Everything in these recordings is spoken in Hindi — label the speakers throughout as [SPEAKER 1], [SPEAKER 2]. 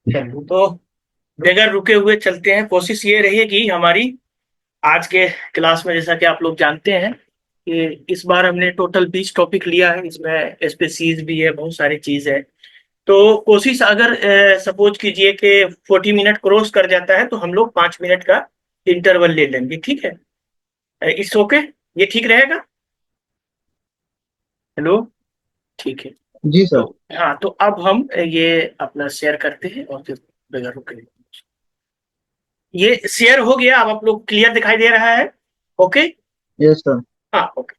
[SPEAKER 1] चलो तो बगैर रुके हुए चलते हैं। कोशिश ये रहेगी हमारी आज के क्लास में, जैसा कि आप लोग जानते हैं कि इस बार हमने टोटल 20 टॉपिक लिया है। इसमें स्पेसीज भी है, बहुत सारी चीज है। तो कोशिश अगर सपोज कीजिए कि 40 मिनट क्रॉस कर जाता है तो हम लोग 5 मिनट का इंटरवल ले लेंगे, ठीक है? इट्स ओके, ये ठीक रहेगा? हेलो, ठीक है।
[SPEAKER 2] जी
[SPEAKER 1] तो
[SPEAKER 2] सर।
[SPEAKER 1] हाँ, तो अब हम ये अपना शेयर करते हैं और फिर बगैर रुके ये शेयर हो गया। अब आप लोग क्लियर दिखाई दे रहा है? ओके।
[SPEAKER 2] Yes sir.
[SPEAKER 1] हाँ, ओके।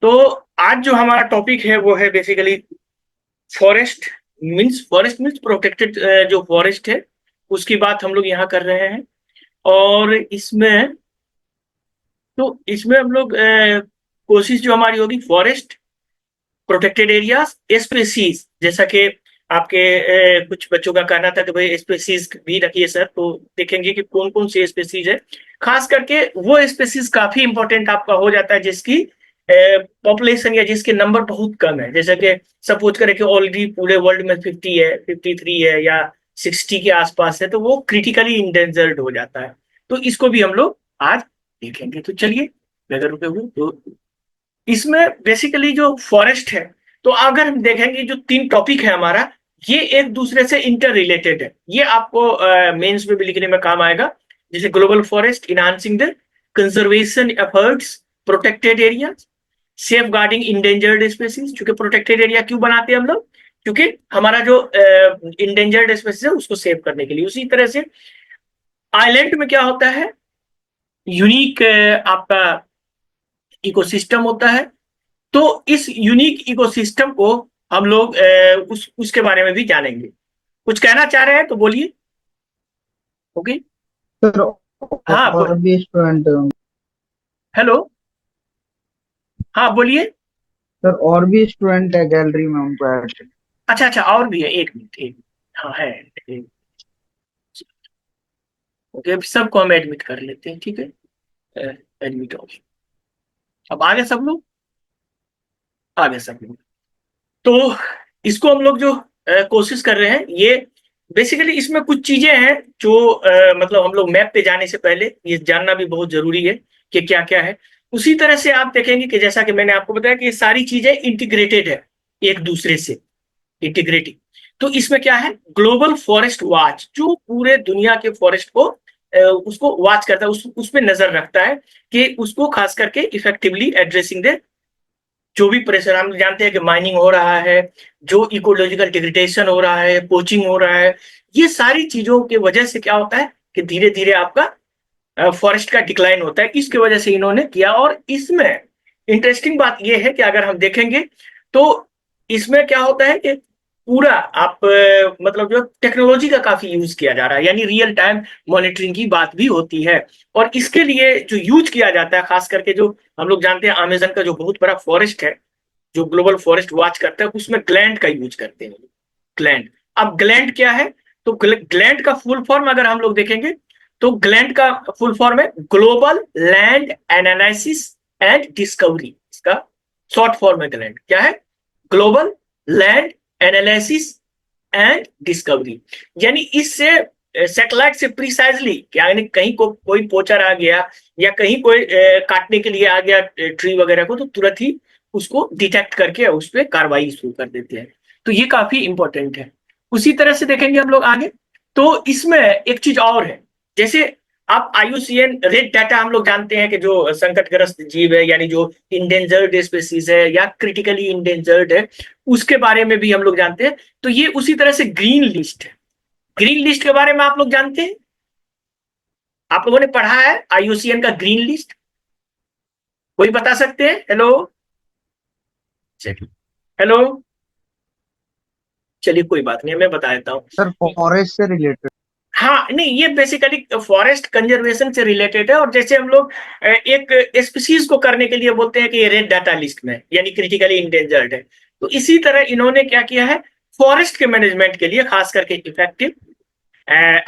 [SPEAKER 1] तो आज जो हमारा टॉपिक है वो है basically forest. Forest means protected जो फॉरेस्ट है उसकी बात हम लोग यहाँ कर रहे हैं। और इसमें हम लोग कोशिश जो हमारी होगी फॉरेस्ट, प्रोटेक्टेड एरियाज, स्पेसीज। जैसा कि आपके कुछ बच्चों का कहना था कि भाई स्पेसीज भी रखिए सर, तो देखेंगे कि कौन कौन सी स्पेसीज है। खास करके वो स्पेसीज काफी इंपॉर्टेंट आपका हो जाता है जिसकी पॉपुलेशन या जिसके नंबर बहुत कम है। जैसे कि सपोज करें कि ऑलरेडी पूरे वर्ल्ड में 50 है, 53 है या 60 के आसपास है, तो वो क्रिटिकली इंडेंजर्ड हो जाता है। तो इसको भी हम लोग आज देखेंगे। तो चलिए, बगैर रुके हुए तो इसमें बेसिकली जो फॉरेस्ट है, तो अगर हम देखेंगे जो तीन टॉपिक है हमारा, ये एक दूसरे से इंटर रिलेटेड है। ये आपको मेंस में भी लिखने में काम आएगा। जैसे global forest enhancing the conservation efforts, protected area, safeguarding endangered species. क्योंकि प्रोटेक्टेड एरिया क्यों बनाते हैं हम लोग? क्योंकि हमारा जो इंडेंजर्ड स्पेसीज है उसको सेव करने के लिए। उसी तरह से आइलैंड में क्या होता है, यूनिक आपका इकोसिस्टम होता है। तो इस यूनिक इकोसिस्टम को हम लोग उसके बारे में भी जानेंगे। कुछ कहना चाह रहे हैं तो बोलिए। ओके।
[SPEAKER 2] सर
[SPEAKER 1] हाँ
[SPEAKER 2] और भी स्टूडेंट।
[SPEAKER 1] हेलो, हाँ बोलिए।
[SPEAKER 2] सर और भी स्टूडेंट है गैलरी में, उनको ऐड करें।
[SPEAKER 1] अच्छा अच्छा, और भी है, एक मिनट एक मिनट। हाँ है ओके, सबको हम एडमिट कर लेते हैं, ठीक है? एडमिट हो, अब आगे सब लोग, आगे सब लोग। तो इसको हम लोग जो कोशिश कर रहे हैं, ये बेसिकली इसमें कुछ चीजें हैं जो मतलब हम लोग मैप पे जाने से पहले ये जानना भी बहुत जरूरी है कि क्या क्या है। उसी तरह से आप देखेंगे कि जैसा कि मैंने आपको बताया कि ये सारी चीजें इंटीग्रेटेड है एक दूसरे से, इंटीग्रेटिंग। तो इसमें क्या है, ग्लोबल फॉरेस्ट वॉच जो पूरे दुनिया के फॉरेस्ट को उसको वॉच करता है, उस पर नजर रखता है कि उसको खास करके इफेक्टिवली एड्रेसिंग दे। जो भी प्रेशर, हम जानते हैं कि माइनिंग हो रहा है, जो इकोलॉजिकल डिग्रेडेशन हो रहा है, पोचिंग हो रहा है, ये सारी चीजों की वजह से क्या होता है कि धीरे धीरे आपका फॉरेस्ट का डिक्लाइन होता है। इसकी वजह से इन्होंने किया। और इसमें इंटरेस्टिंग बात यह है कि अगर हम देखेंगे तो इसमें क्या होता है कि पूरा आप मतलब जो टेक्नोलॉजी का काफी यूज किया जा रहा है, यानी रियल टाइम मॉनिटरिंग की बात भी होती है। और इसके लिए जो यूज किया जाता है, खास करके जो हम लोग जानते हैं अमेजन का जो बहुत बड़ा फॉरेस्ट है, जो ग्लोबल फॉरेस्ट वॉच करता है, उसमें ग्लैंड का यूज करते हैं। ग्लैंड, अब ग्लैंड क्या है? तो ग्लैंड का फुल फॉर्म अगर हम लोग देखेंगे तो ग्लैंड का फुल फॉर्म है global land analysis and discovery. इसका शॉर्ट फॉर्म है ग्लैंड। क्या है? Global land analysis and discovery. यानी इससे सैटेलाइट से प्रिसाइजली क्या, यानी कहीं को कोई पोचर आ गया या कहीं कोई काटने के लिए आ गया ट्री वगैरह को, तो तुरंत ही उसको डिटेक्ट करके उस पर कार्रवाई शुरू कर देते हैं। तो ये काफी इंपॉर्टेंट है। उसी तरह से देखेंगे हम लोग आगे, तो इसमें एक चीज और है। जैसे आप आईयूसीएन रेड डाटा हम लोग जानते हैं कि जो संकटग्रस्त जीव है, यानी जो इंडेंजर्ड स्पेसीज है या क्रिटिकली इंडेंजर्ड है, उसके बारे में भी हम लोग जानते हैं। तो ये उसी तरह से ग्रीन लिस्ट है। ग्रीन लिस्ट के बारे में आप लोग जानते हैं? आप लोगों ने पढ़ा है आईयूसीएन का ग्रीन लिस्ट? कोई बता सकते हैं? हेलो, चलिए। हेलो, चलिए कोई बात नहीं, मैं बता देता
[SPEAKER 2] सर
[SPEAKER 1] हूँ।
[SPEAKER 2] फॉरेस्ट से रिलेटेड।
[SPEAKER 1] हाँ नहीं, ये बेसिकली फॉरेस्ट कंजर्वेशन से रिलेटेड है। और जैसे हम लोग एक स्पीसीज को करने के लिए बोलते हैं कि ये रेड डाटा लिस्ट में यानी क्रिटिकली इंडेंजर्ड है, तो इसी तरह इन्होंने क्या किया है, फॉरेस्ट के मैनेजमेंट के लिए खास करके effective,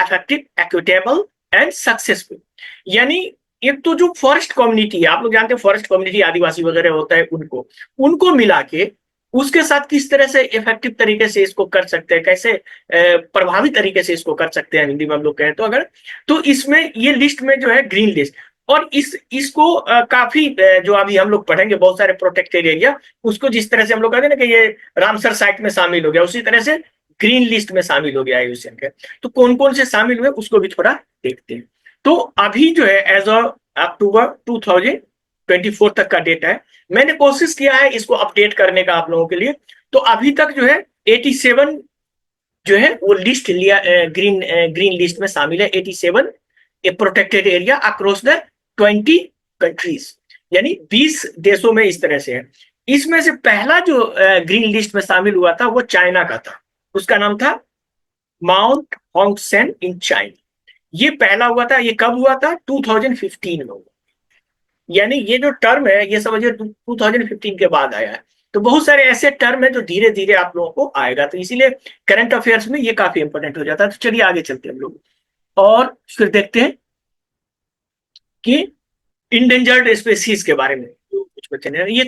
[SPEAKER 1] effective, equitable and successful. यानी एक तो जो फॉरेस्ट कम्युनिटी है, आप लोग जानते हैं फॉरेस्ट कम्युनिटी आदिवासी वगैरह होता है, उनको उनको मिला के उसके साथ किस तरह से इफेक्टिव तरीके से इसको कर सकते हैं, कैसे प्रभावी तरीके से इसको कर सकते हैं हिंदी में हम लोग कहें तो, अगर तो इसमें ये लिस्ट में जो है ग्रीन लिस्ट, और इसको काफी जो अभी हम लोग पढ़ेंगे बहुत सारे प्रोटेक्टेड एरिया, उसको जिस तरह से हम लोग कहते हैं ना कि ये रामसर साइट में शामिल हो गया, उसी तरह से ग्रीन लिस्ट में शामिल हो गया आईयूसीएन के। तो कौन कौन से शामिल हुए उसको भी थोड़ा देखते हैं। तो अभी जो है एज ऑफ अक्टूबर 2024 तक का डेटा है। मैंने कोशिश किया है इसको अपडेट करने का आप लोगों के लिए। तो अभी तक जो है 87 जो है वो लिस्ट लिया, ग्रीन लिस्ट में शामिल है 87 a protected area across the 20 countries, यानी 20 देशों में इस तरह से है। इसमें से पहला जो ग्रीन लिस्ट में शामिल हुआ था वो चाइना का था, उसका नाम था माउंट होंगसेन इन चाइना। ये पहला हुआ था। ये कब हुआ था? 2015 में हुआ। यानी ये जो टर्म है ये समझिए 2015 के बाद आया है। तो बहुत सारे ऐसे टर्म है जो धीरे धीरे आप लोगों को आएगा, तो इसीलिए करंट अफेयर्स में ये काफी इंपॉर्टेंट हो जाता है। तो चलिए आगे चलते हैं हम लोग और फिर देखते हैं कि इंडेंजर्ड स्पेसीज के बारे में जो कुछ बच्चे ने, ये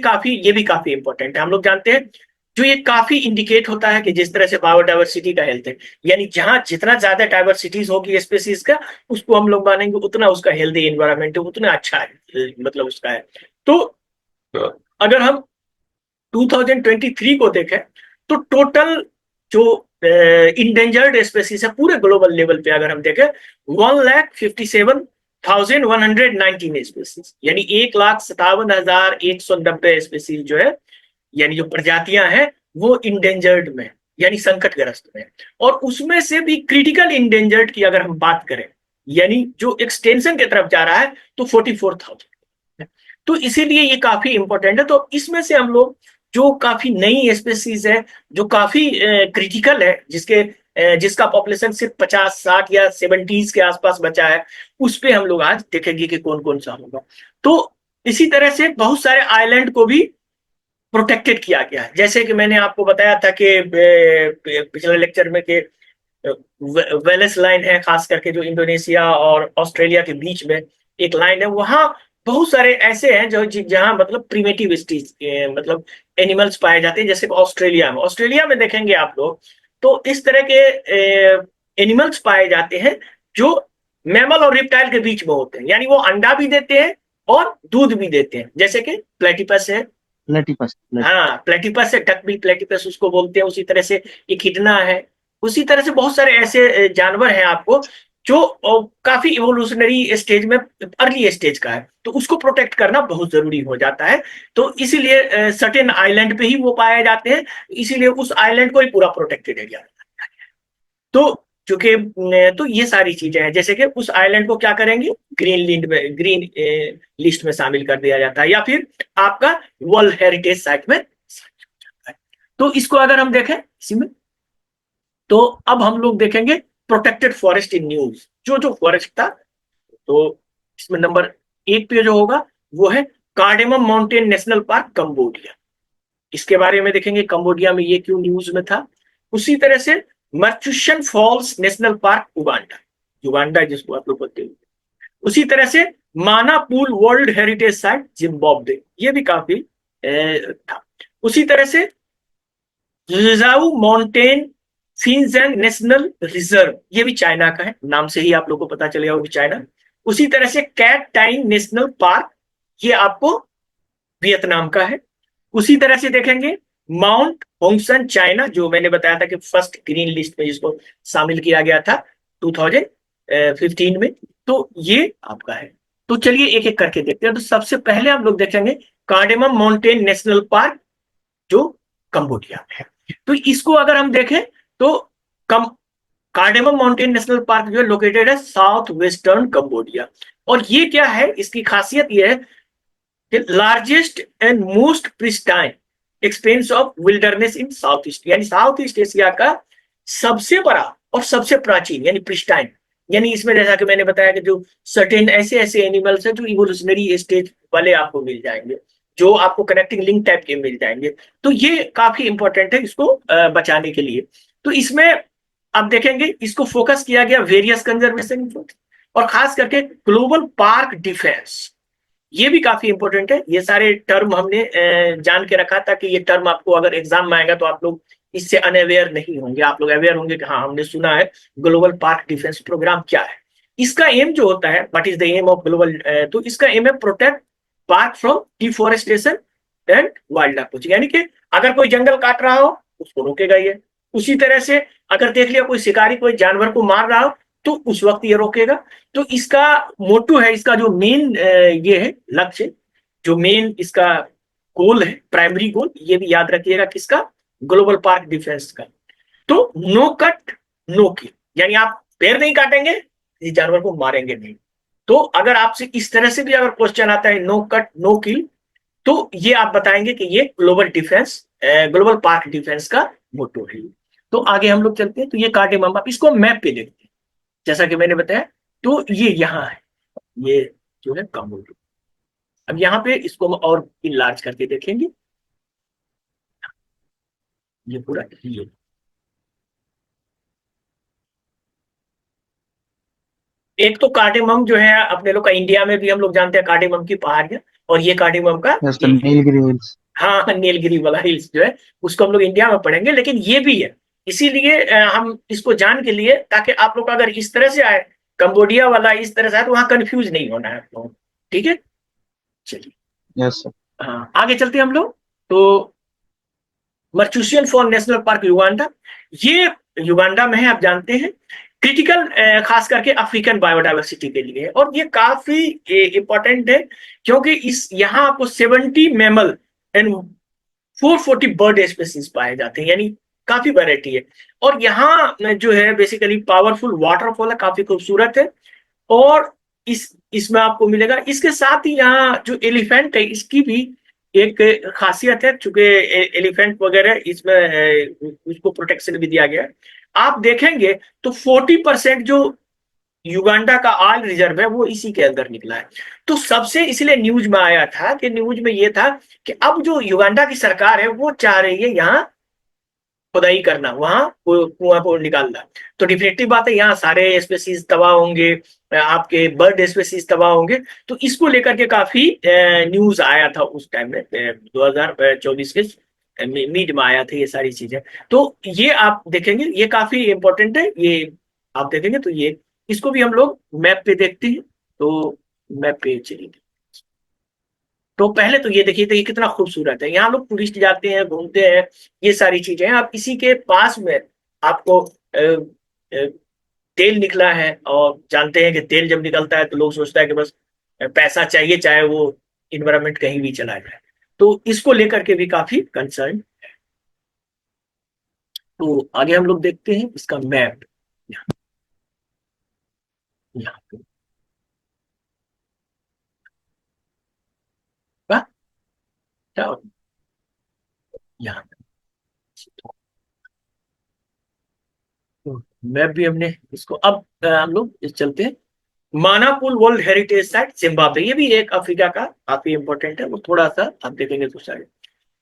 [SPEAKER 1] भी काफी इंपॉर्टेंट है। हम लोग जानते हैं जो ये काफी इंडिकेट होता है कि जिस तरह से बायोडाइवर्सिटी का हेल्थ है, यानी जहां जितना ज्यादा डाइवर्सिटीज होगी स्पेसीज का, उसको हम लोग मानेंगे उतना उसका हेल्दी एनवायरमेंट है, उतना अच्छा है, मतलब उसका है। तो अगर हम 2023 को देखें तो टोटल जो इंडेंजर्ड स्पेसीज है पूरे ग्लोबल लेवल पे अगर हम देखें 1,57,119 स्पेसीज, यानी 1,57,190 स्पेसीज जो है, यानी जो प्रजातियां हैं वो इंडेंजर्ड में, यानी संकटग्रस्त में। और उसमें से भी क्रिटिकल इंडेंजर्ड की अगर हम बात करें, यानी जो एक्सटेंशन की तरफ जा रहा है, तो 44,000। तो इसीलिए ये काफी इंपॉर्टेंट है। तो इसमें से हम लोग जो काफी नई स्पेसीज है, जो काफी क्रिटिकल है, जिसका पॉपुलेशन सिर्फ 50-60 या 70s के आसपास बचा है, उस पे हम लोग आज देखेंगे कि कौन कौन सा होगा। तो इसी तरह से बहुत सारे आइलैंड को भी प्रोटेक्टेड किया गया है। जैसे कि मैंने आपको बताया था कि पिछले लेक्चर में कि वेलेस लाइन है, खास करके जो इंडोनेशिया और ऑस्ट्रेलिया के बीच में एक लाइन है, वहां बहुत सारे ऐसे हैं जो जहां मतलब प्रिमेटिव स्टीज मतलब एनिमल्स पाए जाते हैं। जैसे ऑस्ट्रेलिया में देखेंगे आप लोग तो इस तरह के एनिमल्स पाए जाते हैं जो मैमल और रिप्टाइल के बीच में होते हैं, यानी वो अंडा भी देते हैं और दूध भी देते हैं, जैसे कि प्लेटिपस है।
[SPEAKER 2] प्लेटिपस।
[SPEAKER 1] हाँ, प्लेटिपस है, डक बिल प्लेटिपस उसको बोलते हैं। उसी तरह से इकिडना है। उसी तरह से बहुत सारे ऐसे जानवर हैं आपको जो काफी इवोल्यूशनरी स्टेज में, अर्ली स्टेज का है, तो उसको प्रोटेक्ट करना बहुत जरूरी हो जाता है। तो इसीलिए सर्टेन आइलैंड पे ही वो पाए जाते हैं, इसीलिए उस आइलैंड को ही पूरा प्रोटेक्टेड एरिया। तो चूंकि तो ये सारी चीजें हैं, जैसे कि उस आइलैंड को क्या करेंगे, ग्रीन लिस्ट में शामिल कर दिया जाता है, या फिर आपका वर्ल्ड हेरिटेज साइट में। तो इसको अगर हम देखें इसी में, तो अब हम लोग देखेंगे प्रोटेक्टेड फॉरेस्ट इन न्यूज। जो जो फॉरेस्ट था, तो इसमें नंबर 1 पे जो होगा वो है cardamom mountain national park Cambodia. इसके बारे में देखेंगे कंबोडिया में ये क्यों न्यूज में था। उसी तरह से Murchison falls national park Uganda, Uganda जिसको आप लोग बोलते हैं। उसी तरह से मानापूल वर्ल्ड हेरिटेज साइट जिम्बाब्वे, ये भी काफी था। उसी तरह से रिजाऊ माउंटेन फिनजैंग नेशनल रिजर्व, ये भी चाइना का है, नाम से ही आप लोग को पता चलेगा वो भी चाइना। उसी तरह से कैट टाइन नेशनल पार्क, ये आपको वियतनाम का है। उसी तरह से देखेंगे माउंट होंगसन चाइना, जो मैंने बताया था कि फर्स्ट ग्रीन लिस्ट में जिसको शामिल किया गया था 2015 में, तो ये आपका है। तो चलिए एक एक करके देखते हैं। तो सबसे पहले हम लोग देखेंगे कार्डेमम माउंटेन नेशनल पार्क जो कंबोडिया में है। तो इसको अगर हम देखें तो कम कार्डेमम माउंटेन नेशनल पार्क जो है लोकेटेड है साउथ वेस्टर्न कंबोडिया। और ये क्या है, इसकी खासियत ये है largest and most pristine expense of wilderness in south east, यानी साउथ ईस्ट एशिया का सबसे बड़ा और सबसे प्राचीन, यानी प्रिस्टाइन। यानी इसमें जैसा कि मैंने बताया कि जो सर्टेन ऐसे ऐसे एनिमल्स हैं जो इवोल्यूशनरी स्टेज वाले आपको मिल जाएंगे, जो आपको कनेक्टिंग लिंक टाइप के मिल जाएंगे। तो ये काफी इंपॉर्टेंट है इसको बचाने के लिए। तो इसमें आप देखेंगे इसको फोकस किया गया वेरियस कंजर्वेशन और खास करके ग्लोबल पार्क डिफेंस। ये भी काफी इंपॉर्टेंट है। ये सारे टर्म हमने जान के रखा था कि ये टर्म आपको अगर एग्जाम में आएगा तो आप लोग इससे अनअवेयर नहीं होंगे, आप लोग अवेयर होंगे कि हाँ हमने सुना है ग्लोबल पार्क डिफेंस प्रोग्राम क्या है। इसका एम जो होता है, what is the aim of global, तो इसका एम है protect park from deforestation and wildlife poaching, यानी कि अगर कोई जंगल काट रहा हो उसको रोकेगा ये। उसी तरह से अगर देख लिया कोई शिकारी कोई जानवर को मार रहा हो तो उस वक्त ये रोकेगा। तो इसका मोटो है, इसका जो मेन ये है लक्ष्य, जो मेन इसका गोल है, प्राइमरी गोल, ये भी याद रखिएगा किसका, ग्लोबल पार्क डिफेंस का। तो नो कट नो किल, यानी आप पेड़ नहीं काटेंगे, इस जानवर को मारेंगे नहीं। तो अगर आपसे इस तरह से भी अगर क्वेश्चन आता है नो कट नो किल, तो ये आप बताएंगे कि ये global defence, global park defence का मोटो है। तो आगे हम लोग चलते हैं, तो ये कार्डेमम, आप इसको मैप पे देखते हैं जैसा कि मैंने बताया। तो ये यहाँ है, ये जो है कम्बोडिया। अब यहाँ पे इसको हम और इनलार्ज करके देखेंगे, ये पूरा ये एक तो कार्डेमम जो है अपने लोग का इंडिया में भी हम लोग जानते हैं कार्डेमम की पहाड़ियां, और ये कार्डेमम का
[SPEAKER 2] यस
[SPEAKER 1] ये,
[SPEAKER 2] नीलगिरी हिल्स।
[SPEAKER 1] हाँ हाँ, नीलगिरी वाला हिल्स जो है उसको हम लोग इंडिया में पढ़ेंगे, लेकिन ये भी है। इसीलिए हम इसको जान के लिए, ताकि आप लोग अगर इस तरह से आए कंबोडिया वाला इस तरह से आए तो वहां कंफ्यूज नहीं होना है आप लोगों को। ठीक है, चलिए।
[SPEAKER 2] Yes sir.
[SPEAKER 1] हाँ आगे चलते हैं हम लोग। तो मर्चूशियन फॉन नेशनल पार्क युगांडा, ये युगांडा में है, आप जानते हैं क्रिटिकल, खास करके अफ्रीकन बायोडायवर्सिटी के लिए। और ये काफी इंपॉर्टेंट है क्योंकि इस यहाँ आपको 70 मैमल एंड 440 बर्ड स्पेसीज पाए जाते हैं, यानी काफी वैरायटी है। और यहाँ जो है बेसिकली पावरफुल वाटरफॉल है, काफी खूबसूरत है। और इसमें आपको मिलेगा, इसके साथ ही यहाँ जो एलिफेंट है इसकी भी एक खासियत है, चूंकि एलिफेंट वगैरह इसमें उसको प्रोटेक्शन भी दिया गया है। आप देखेंगे तो 40% जो युगांडा का ऑयल रिजर्व है वो इसी के अंदर निकला है। तो सबसे इसलिए न्यूज में आया था कि न्यूज में ये था कि अब जो युगांडा की सरकार है वो चाह रही है यहाँ खुदाई करना, वहां कुआं को निकालना। तो डिफिनेटिव बात है यहाँ सारे स्पेसीज तबाह होंगे, आपके बर्ड स्पेसीज तबाह होंगे। तो इसको लेकर के काफी न्यूज आया था उस टाइम में, 2024 के मिड में आया था ये सारी चीजें। तो ये आप देखेंगे ये काफी इंपॉर्टेंट है, ये आप देखेंगे तो ये इसको भी हम लोग मैप पे देखते हैं। तो मैप पे चलिए, तो पहले तो ये देखिए, तो ये कितना खूबसूरत है, यहाँ लोग टूरिस्ट जाते हैं घूमते हैं, ये सारी चीजें हैं। आप इसी के पास में आपको तेल निकला है, और जानते हैं कि तेल जब निकलता है तो लोग सोचता है कि बस पैसा चाहिए, चाहे वो इन्वायरमेंट कहीं भी चला जाए। तो इसको लेकर के भी काफी कंसर्न। तो आगे हम लोग देखते हैं इसका मैप, यहाँ यहाँ पे हाँ, क्या यहाँ पे तो मैप भी हमने इसको, अब हम लोग चलते हैं मानापुल वर्ल्ड हेरिटेज साइट जिम्बाब्वे, ये भी एक अफ्रीका का काफी इंपॉर्टेंट है, वो थोड़ा सा आप देखेंगे तो साइड।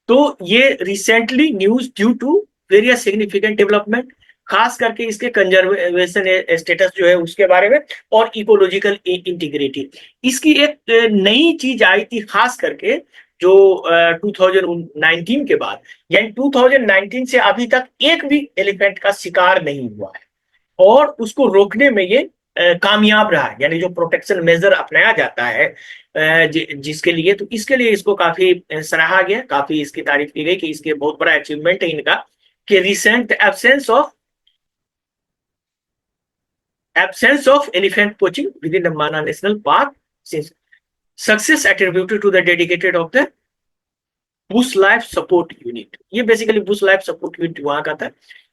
[SPEAKER 1] तो ये recently news due to various significant development, खास करके इसके कंजर्वेशन स्टेटस जो है उसके बारे में, और इकोलॉजिकल इंटीग्रिटी। इसकी एक नई चीज आई थी खास करके जो 2019 के बाद, यानी 2019 से अभी तक एक भी एलिफेंट का शिकार नहीं हुआ है, और उसको रोकने में ये कामयाब रहा है। यानी जो प्रोटेक्शन मेजर अपनाया जाता है जिसके लिए, तो इसके लिए इसको काफी सराहा गया, काफी इसकी तारीफ की गई कि इसके बहुत बड़ा अचीवमेंट है इनका, कि recent absence of elephant poaching within the Mana National Park, success attributed to the dedicated of the bush life support unit. ये basically bush life support unit वहां का था,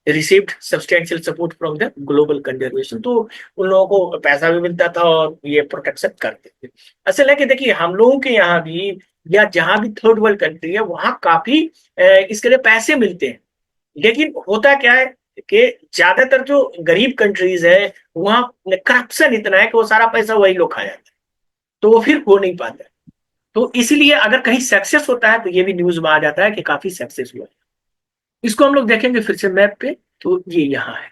[SPEAKER 1] received substantial support from the global conservation. तो उन लोगों को पैसा भी मिलता था और ये प्रोटेक्शन करते थे। असल है कि देखिए हम लोगों के यहाँ भी, या जहां भी थर्ड वर्ल्ड कंट्री है वहां काफी इसके लिए पैसे मिलते हैं, लेकिन होता क्या है कि ज्यादातर जो गरीब कंट्रीज है वहां करप्शन इतना है कि वो सारा पैसा वही लोग खा जाते हैं, तो वो फिर हो नहीं पाता है। तो इसीलिए अगर कहीं सक्सेस होता है तो ये भी न्यूज में आ जाता है कि काफी सक्सेस हुआ है। इसको हम लोग देखेंगे फिर से मैप पे, तो ये यहाँ है,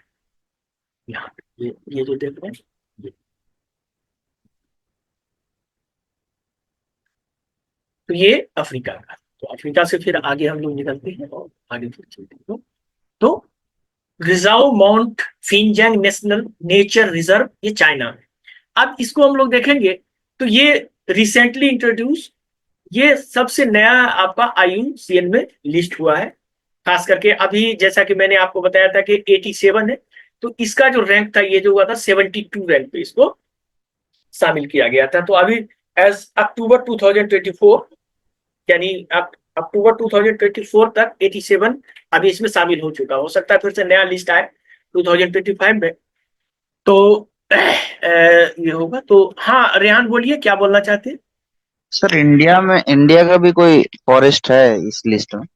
[SPEAKER 1] यहाँ पे ये जो देख रहे हैं ये। तो ये अफ्रीका का। तो अफ्रीका से फिर आगे हम लोग निकलते हैं और आगे फिर चलते हैं। तो reserve mount Fanjing national nature reserve, ये चाइना में। अब इसको हम लोग देखेंगे तो ये रिसेंटली इंट्रोड्यूस, ये सबसे नया आपका IUCN में लिस्ट हुआ है। खास करके अभी जैसा कि मैंने आपको बताया था कि 87 है, तो इसका जो रैंक था ये जो हुआ था 72 रैंक पे इसको शामिल किया गया था। तो अभी एज अक्टूबर 2024, यानी अक्टूबर 2024 तक 87 अभी इसमें शामिल हो चुका। हो सकता है फिर से नया लिस्ट आए 2025 में। तो ये होगा। तो हाँ रेहान बोलिए, क्या बोलना चाहते हैं?
[SPEAKER 3] सर इंडिया का भी कोई फॉरेस्ट है इस लिस्ट में?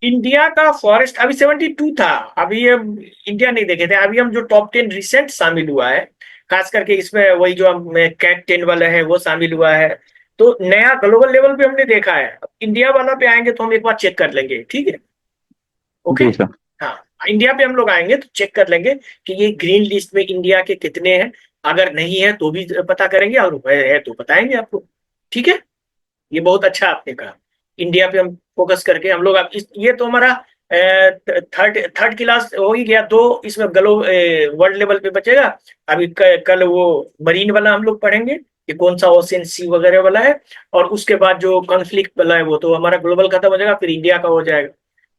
[SPEAKER 1] इंडिया का फॉरेस्ट अभी 72 था। अभी हम इंडिया नहीं देखे थे, अभी हम जो टॉप 10 रिसेंट शामिल हुआ है, खास करके इसमें वही जो हम कैट 10 वाला है वो शामिल हुआ है। तो नया ग्लोबल लेवल पे हमने देखा है। इंडिया वाला पे आएंगे तो हम एक बार चेक कर लेंगे, ठीक है? ओके।
[SPEAKER 3] जी सर।
[SPEAKER 1] हाँ, इंडिया पे हम लोग आएंगे तो चेक कर लेंगे कि ये ग्रीन लिस्ट में इंडिया के कितने हैं। अगर नहीं है तो भी पता करेंगे, और है तो बताएंगे आपको, ठीक है? ये बहुत अच्छा आपने कहा। इंडिया पे हम फोकस करके हम लोग अब ये तो हमारा थर्ड थर्ड क्लास हो ही गया। दो इसमें वर्ल्ड लेवल पे बचेगा। अभी कल वो मरीन वाला हम लोग पढ़ेंगे कि कौन सा ओशन सी वगैरह वाला है। और उसके बाद जो कॉन्फ्लिक्ट वाला है वो तो हमारा ग्लोबल खत्म हो जाएगा, फिर इंडिया का हो जाएगा।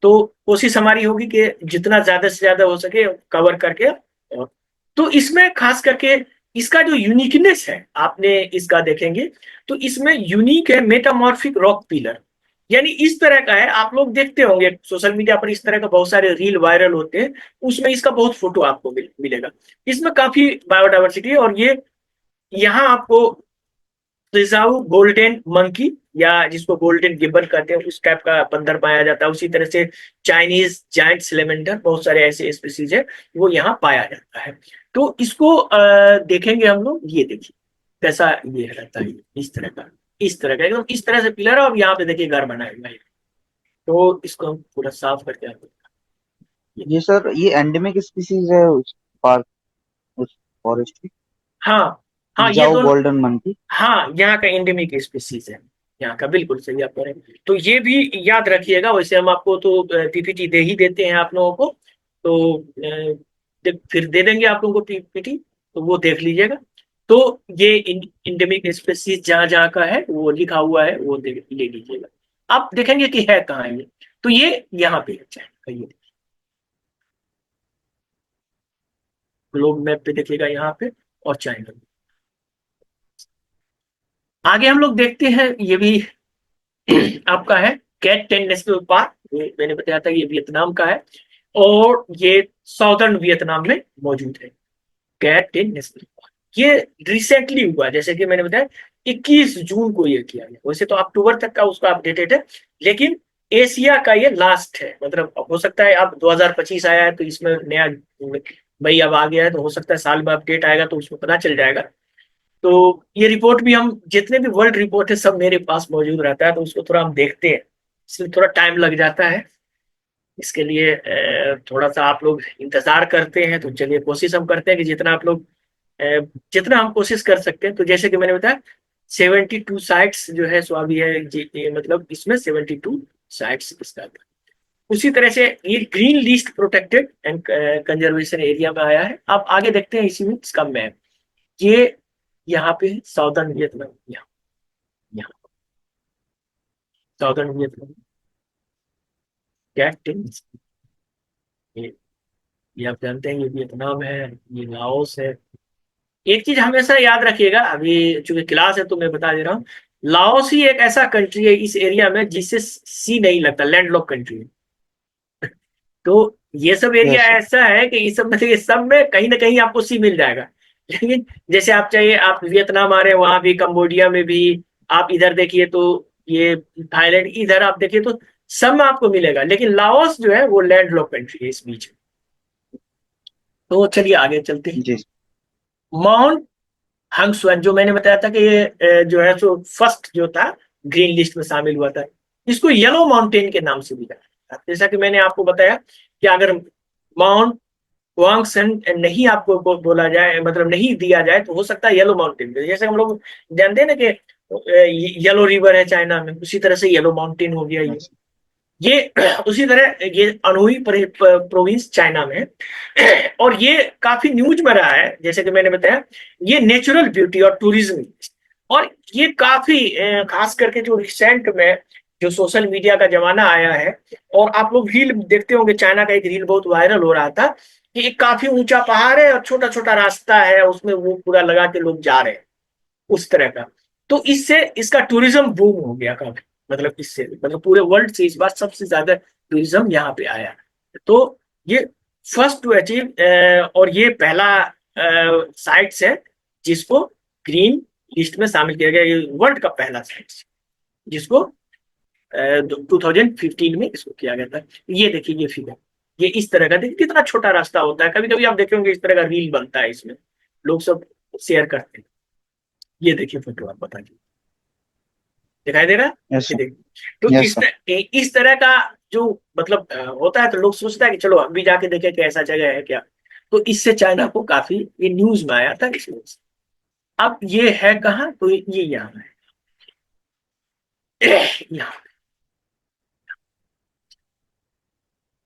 [SPEAKER 1] तो कोशिश हमारी होगी कि जितना ज्यादा से ज्यादा हो सके कवर करके। तो इसमें खास करके इसका जो यूनिकनेस है, आपने इसका देखेंगे तो इसमें यूनिक है मेटामॉर्फिक रॉक पिलर। यानी इस तरह का है, आप लोग देखते होंगे सोशल मीडिया पर इस तरह का बहुत सारे रील वायरल होते हैं, उसमें इसका बहुत फोटो आपको मिलेगा। इसमें काफी बायोडाइवर्सिटी है। और ये यहाँ आपको रिजार्व गोल्डन मंकी, या जिसको गोल्डन गिब्बन कहते हैं, उस टाइप का बंदर पाया जाता है। उसी तरह से चाइनीज जायंट सिलेमेंडर, बहुत सारे ऐसे स्पीसीज है वो यहाँ पाया जाता है। तो इसको देखेंगे हम लोग। ये देखिए कैसा ये रहता है, इस तरह का, इस तरह का एकदम इस तरह से पिलर है। और यहाँ पे देखिए घर बनाया हुआ है। तो इसको हम पूरा साफ करके आपको
[SPEAKER 3] जी सर, ये एंडेमिक स्पीसीज है उस पार्क, उस फॉरेस्ट की?
[SPEAKER 1] हाँ हाँ, ये
[SPEAKER 3] रिजार्व
[SPEAKER 1] दोनों।
[SPEAKER 3] Golden monkey.
[SPEAKER 1] हाँ, यहाँ का एंडेमिक स्पीसीज है यहाँ का, बिल्कुल सही आप कह रहे हैं। तो ये भी याद रखिएगा। वैसे हम आपको तो PPT दे ही देते हैं आप लोगों को। तो फिर दे देंगे आप लोगों को PPT, तो वो देख लीजिएगा। तो ये इंडेमिक स्पीसीज जहाँ जहाँ का है वो लिखा हुआ है, वो ले लीजिएगा। आप देखेंगे कि है कहाँ है ये। तो ये यहाँ पे है चाइना का, ये ग्लोब मैप पे देखिएगा यहाँ पे, और चाइना में। आगे हम लोग देखते हैं, ये भी आपका है कैट 10 नेशनल पार्क। मैंने बताया था ये वियतनाम का है, और ये साउदर्न वियतनाम में मौजूद है। कैट 10 नेशनल पार्क ये रिसेंटली हुआ, जैसे कि मैंने बताया 21 जून को ये किया गया। वैसे तो अक्टूबर तक का उसका अपडेटेड है, लेकिन एशिया का ये लास्ट है। मतलब हो सकता है अब 2025 आया है तो इसमें नया मई अब आ गया है, तो हो सकता है साल में अपडेट आएगा तो उसमें पता चल जाएगा। तो ये रिपोर्ट भी, हम जितने भी वर्ल्ड रिपोर्ट है सब मेरे पास मौजूद रहता है, तो उसको थोड़ा हम देखते हैं। इसमें थोड़ा टाइम लग जाता है। इसके लिए थोड़ा सा आप लोग इंतजार करते हैं। तो चलिए कोशिश हम करते हैं कि जितना आप लोग जितना हम कोशिश कर सकते हैं। तो जैसे कि मैंने बताया 72 साइट्स जो है सो अभी है मतलब इसमें 72 साइट्स इसका था। उसी तरह से ये green list protected and conservation area में आया है। आप आगे देखते हैं इसी में इसका मैप। ये यहाँ पे साउदर्न वियतनाम, यहाँ यहाँ साउदर्न वियतनाम कैट, ये ये आप जानते हैं ये वियतनाम है, ये लाओस है। एक चीज हमेशा याद रखिएगा, अभी चूंकि क्लास है तो मैं बता दे रहा हूँ। लाओस ही एक ऐसा कंट्री है इस एरिया में जिससे सी नहीं लगता, लैंडलॉक कंट्री है। तो ये सब एरिया
[SPEAKER 3] यस सर।
[SPEAKER 1] ऐसा है कि इस सब में, ये सब में कहीं ना कहीं आपको सी मिल जाएगा। लेकिन जैसे आप चाहिए, आप वियतनाम आ रहे हैं वहां भी, कंबोडिया में भी, आप इधर देखिए तो ये थाईलैंड, इधर आप देखिए तो सब में आपको मिलेगा। लेकिन लाओस जो है वो लैंडलॉक कंट्री है इस बीच में। तो चलिए आगे चलते हैं।
[SPEAKER 3] जी।
[SPEAKER 1] माउंट हंगसुएन, जो मैंने बताया था कि ये जो है सो फर्स्ट जो था ग्रीन लिस्ट में शामिल हुआ था। इसको येलो माउंटेन के नाम से भी जाना जाता है। जैसा कि मैंने आपको बताया कि अगर माउंट वांगसन नहीं आपको बोला जाए, मतलब नहीं दिया जाए, तो हो सकता है येलो माउंटेन। जैसे हम लोग जानते हैं ना कि येलो रिवर है चाइना में, उसी तरह से येलो माउंटेन हो गया ये उसी तरह ये अनोई प्रोविंस चाइना में है। और ये काफी न्यूज में रहा है, जैसे कि मैंने बताया, ये नेचुरल ब्यूटी और टूरिज्म, और ये काफी खास करके जो रिसेंट में जो सोशल मीडिया का जमाना आया है, और आप लोग रील देखते होंगे, चाइना का एक रील बहुत वायरल हो रहा था कि एक काफी ऊंचा पहाड़ है और छोटा छोटा रास्ता है, उसमें वो पूरा लगा के लोग जा रहे हैं, उस तरह का। तो इससे इसका टूरिज्म बूम हो गया काफी, मतलब इससे मतलब पूरे वर्ल्ड से इस बार सबसे ज्यादा टूरिज्म यहाँ पे आया। तो ये फर्स्ट टू अचीव, और ये पहला साइट्स है जिसको ग्रीन लिस्ट में शामिल किया गया, ये वर्ल्ड का पहला साइट्स जिसको 2015 में इसको किया गया था। ये देखिए ये फिगर, ये इस तरह का, देखिए कितना छोटा रास्ता होता है, कभी कभी आप देखेंगे इस तरह का रील बनता है, इसमें लोग सब शेयर करते हैं। ये देखिए फोटो, आप बताइए दिखाई दे रहा है?
[SPEAKER 3] यस
[SPEAKER 1] ये
[SPEAKER 3] सर।
[SPEAKER 1] देखिए, तो
[SPEAKER 3] यस सर।
[SPEAKER 1] इस तरह का जो मतलब होता है, तो लोग सोचता है कि चलो अभी जाके देखें कि ऐसा जगह है क्या। तो इससे चाइना को काफी ये न्यूज में आया था इसमें। अब ये है कहाँ, तो ये यहाँ है, यहाँ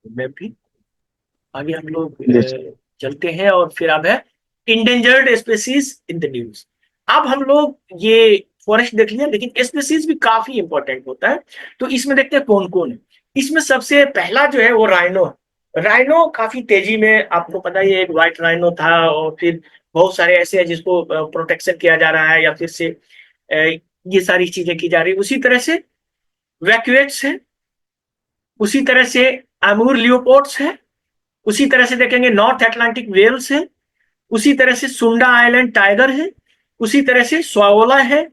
[SPEAKER 1] मैं भी आगे हम लोग
[SPEAKER 3] यस
[SPEAKER 1] चलते हैं, और फिर अब है endangered species in the news. अब हम लोग ये फॉरेस्ट देख लिया, लेकिन स्पेसीज भी काफी इंपॉर्टेंट होता है। तो इसमें देखते हैं कौन कौन है। इसमें सबसे पहला जो है वो राइनो है। राइनो काफी तेजी में, आपको पता ही है, एक व्हाइट राइनो था, और फिर बहुत सारे ऐसे हैं जिसको प्रोटेक्शन किया जा रहा है, या फिर से ये सारी चीजें की जा रही है। उसी तरह से वैक्यूएट्स है, उसी तरह से अमूर लियोपोर्ट्स है, उसी तरह से देखेंगे नॉर्थ अटलांटिक वेल्स है, उसी तरह से सुंडा आइलैंड टाइगर है, उसी तरह से स्वावोला है,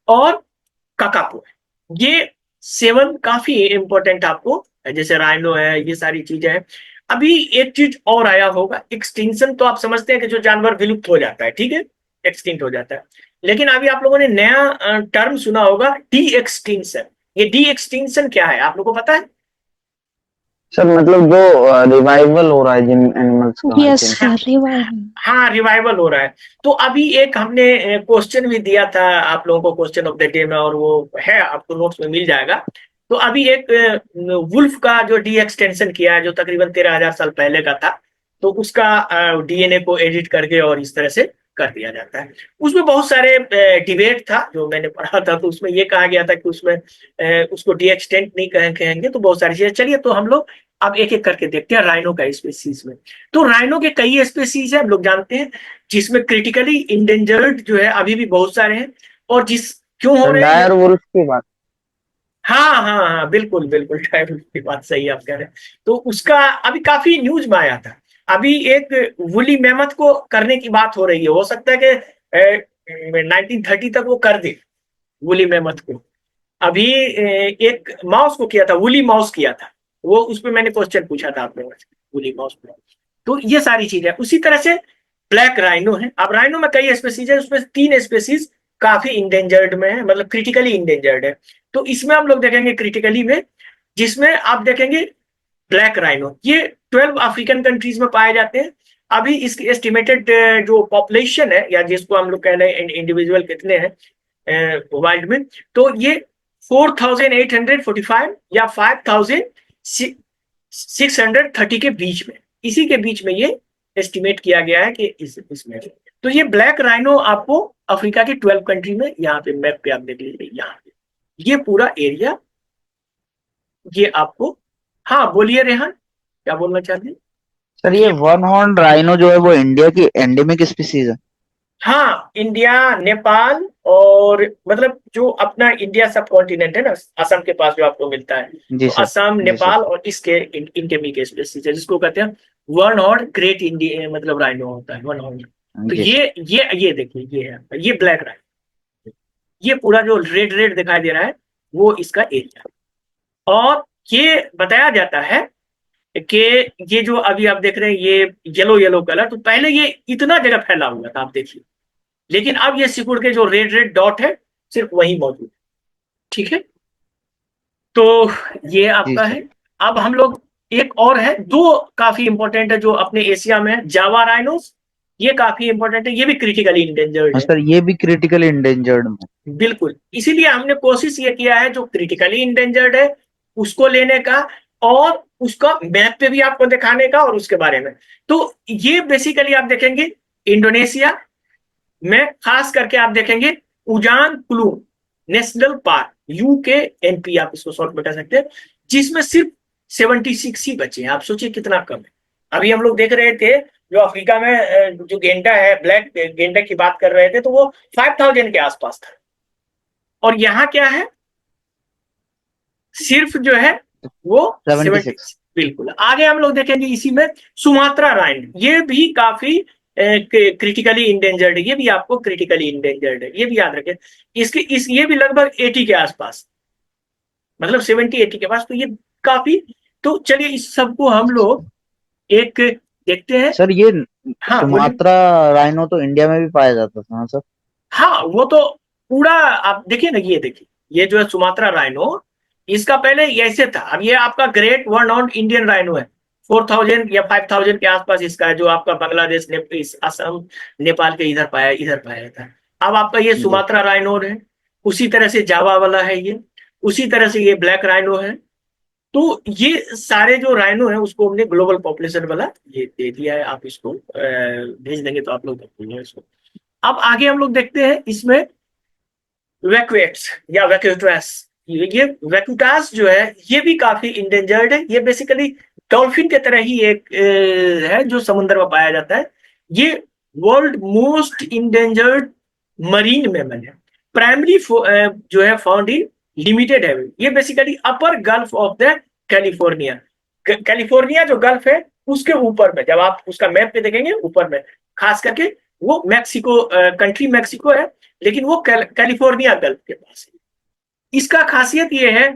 [SPEAKER 1] और काकापो है। ये 7 काफी इंपॉर्टेंट आपको, जैसे राइनो है, ये सारी चीजें हैं। अभी एक चीज और आया होगा, एक्सटिंक्शन, तो आप समझते हैं कि जो जानवर विलुप्त हो जाता है, ठीक है, एक्सटिंक्ट हो जाता है। लेकिन अभी आप लोगों ने नया टर्म सुना होगा, डी एक्सटिंक्शन। ये डी एक्सटिंक्शन क्या है, आप लोगों को पता है?
[SPEAKER 3] सर, मतलब जो रिवाइवल हो रहा है जिन एनिमल्स का, आई
[SPEAKER 4] यस
[SPEAKER 3] थिंक।
[SPEAKER 4] Sir, revive.
[SPEAKER 1] हाँ, रिवाइवल हो रहा है। तो अभी एक हमने क्वेश्चन भी दिया था आप लोगों को, क्वेश्चन ऑफ द डे में, और वो है आपको नोट्स में मिल जाएगा। तो अभी एक वुल्फ का जो डी एक्सटेंशन किया है, जो तकरीबन 13,000 साल पहले का था, तो उसका डीएनए को एडिट करके और इस तरह से कर दिया जाता है। उसमें बहुत सारे डिबेट था जो मैंने पढ़ा था, तो उसमें ये कहा गया था कि उसमें उसको डी एक्सटेंट नहीं कहेंगे, तो बहुत सारी चीजें। चलिए, तो हम लोग अब एक एक करके देखते हैं राइनो का स्पीसीज में। तो राइनो के कई स्पीसीज है, हम लोग जानते हैं, जिसमें क्रिटिकली इंडेंजर्ड जो है अभी भी बहुत सारे हैं। और जिस क्यों हो
[SPEAKER 3] सर,
[SPEAKER 1] रहे हैं?
[SPEAKER 3] डायर वुल्फ की बात।
[SPEAKER 1] हाँ हाँ हाँ, बिल्कुल बिल्कुल, ट्राइबल की बात सही है, आप कह रहे हैं। तो उसका अभी काफी न्यूज में आया था। अभी एक वुली मेमथ को करने की बात हो रही है, हो सकता है कि 1930 तक वो कर दे वुली मेमथ को। अभी एक माउस को किया था, वुली माउस किया था, वो उस पर मैंने क्वेश्चन पूछा था आप लोगों से, वुली माउस पे। तो ये सारी चीजें, उसी तरह से ब्लैक राइनो है। अब राइनो में कई स्पेसीज है, उसमें 3 स्पेसीज काफी इंडेंजर्ड में है, मतलब क्रिटिकली इंडेंजर्ड है। तो इसमें हम लोग देखेंगे क्रिटिकली में, जिसमें आप देखेंगे ब्लैक राइनो, ये 12 अफ्रीकन कंट्रीज में पाए जाते हैं। अभी इसकी एस्टिमेटेड जो पॉपुलेशन है, या जिसको हम लोग कह रहे हैं इंडिविजुअल कितने हैं वर्ल्ड में, तो ये 4,845 या 5,630 के बीच में, इसी के बीच में ये एस्टिमेट किया गया है कि इसमें। तो ये ब्लैक राइनो आपको अफ्रीका की 12 कंट्री में, यहाँ पे मैप पे आप देख लीजिए, यहाँ पे ये पूरा एरिया, ये आपको। हाँ बोलिए रेहान, क्या बोलना चाहते हैं?
[SPEAKER 3] सर, ये
[SPEAKER 1] ये
[SPEAKER 3] वन हॉर्न राइनो जो है वो इंडिया की एंडेमिक स्पीसीज है।
[SPEAKER 1] हाँ, इंडिया, नेपाल, और मतलब जो अपना इंडिया सब कॉन्टिनेंट है ना, असम के पास जो आपको मिलता है,
[SPEAKER 3] जी
[SPEAKER 1] तो
[SPEAKER 3] सर।
[SPEAKER 1] असम,
[SPEAKER 3] जी सर।
[SPEAKER 1] नेपाल, और इसके इनके भी के स्पेसीज है, जिसको कहते हैं वन हॉर्न ग्रेट इंडिया, मतलब राइनो होता है वन हॉर्न। तो
[SPEAKER 3] जी सर।
[SPEAKER 1] ये देखिए, ये है, ये ब्लैक राइनो, ये पूरा जो रेड रेड दिखाई दे रहा है, वो इसका एरिया। और ये बताया जाता है कि ये जो अभी आप देख रहे हैं, ये येलो येलो कलर, तो पहले ये इतना जगह फैला हुआ था, आप देखिए, लेकिन अब ये सिकुड़ के जो रेड रेड डॉट है, सिर्फ वही मौजूद है, ठीक है। तो ये
[SPEAKER 3] जी
[SPEAKER 1] आपका
[SPEAKER 3] सर।
[SPEAKER 1] है। अब हम लोग, एक और है, 2 काफी इंपॉर्टेंट है जो अपने एशिया में है, जावा राइनोस, ये काफी इंपॉर्टेंट है, ये भी क्रिटिकली इंडेंजर्ड
[SPEAKER 3] हाँ
[SPEAKER 1] है।
[SPEAKER 3] सर, ये भी क्रिटिकली इंडेंजर्ड में।
[SPEAKER 1] बिल्कुल, इसीलिए हमने कोशिश ये किया है जो क्रिटिकली इंडेंजर्ड है उसको लेने का, और उसका मैप पे भी आपको दिखाने का, और उसके बारे में। तो ये बेसिकली आप देखेंगे इंडोनेशिया में खास करके आप देखेंगे उजान Kullu national park, UK NP आप इसको शॉर्ट में कह सकते हैं, जिसमें सिर्फ 76 ही बचे हैं। आप सोचिए कितना कम है। अभी हम लोग देख रहे थे जो अफ्रीका में जो गेंडा है, ब्लैक गेंडा की बात कर रहे थे, तो वो 5000 के आसपास था, और यहाँ क्या है, सिर्फ जो है वो
[SPEAKER 3] 76।
[SPEAKER 1] 76। बिल्कुल। आगे हम लोग देखेंगे इसी में सुमात्रा राइन, ये भी काफी क्रिटिकली इंडेंजर्ड है, ये भी आपको क्रिटिकली इंडेंजर्ड है, ये भी याद रखें। ये भी लगभग 80 के आसपास, मतलब 70-80 के पास, तो ये काफी। तो चलिए इस सबको हम लोग एक देखते हैं।
[SPEAKER 3] सर ये
[SPEAKER 1] हाँ बोलिए।
[SPEAKER 3] सुमात्रा राइनो तो इंडिया में भी पाया जाता था ना सर?
[SPEAKER 1] हाँ वो तो पूरा, आप देखिए ना, ये देखिए, ये जो है सुमात्रा राइनो, इसका पहले ऐसे था। अब ये आपका great one horn Indian rhino है, 4000 या 5000 के आसपास इसका है, जो आपका बांग्लादेश ने असम नेपाल के इधर पाया था। अब आपका ये
[SPEAKER 3] जी।
[SPEAKER 1] सुमात्रा राइनो है, उसी तरह से जावा वाला है ये, उसी तरह से ये ब्लैक राइनो है। तो ये सारे जो राइनो है उसको हमने ग्लोबल पॉपुलेशन वाला ये दे दिया है, आप इसको भेज देंगे तो आप लोग देखेंगे इसको। अब आगे हम लोग देखते हैं इसमें वैक्यूएट्स या वैक्यूटास। ये वैक्यूटास जो है ये भी काफी इंडेंजर्ड है। ये बेसिकली डॉल्फिन के तरह ही एक है जो समुद्र में पाया जाता है। ये world most endangered marine mammal है। प्राइमरी जो है फाउंड इन लिमिटेड है। ये basically upper gulf of the California, California जो गल्फ है उसके ऊपर में, जब आप उसका मैप पे देखेंगे ऊपर में, खास करके वो मैक्सिको कंट्री मैक्सिको है, लेकिन वो कैलिफोर्निया गल्फ के पास है। इसका खासियत ये है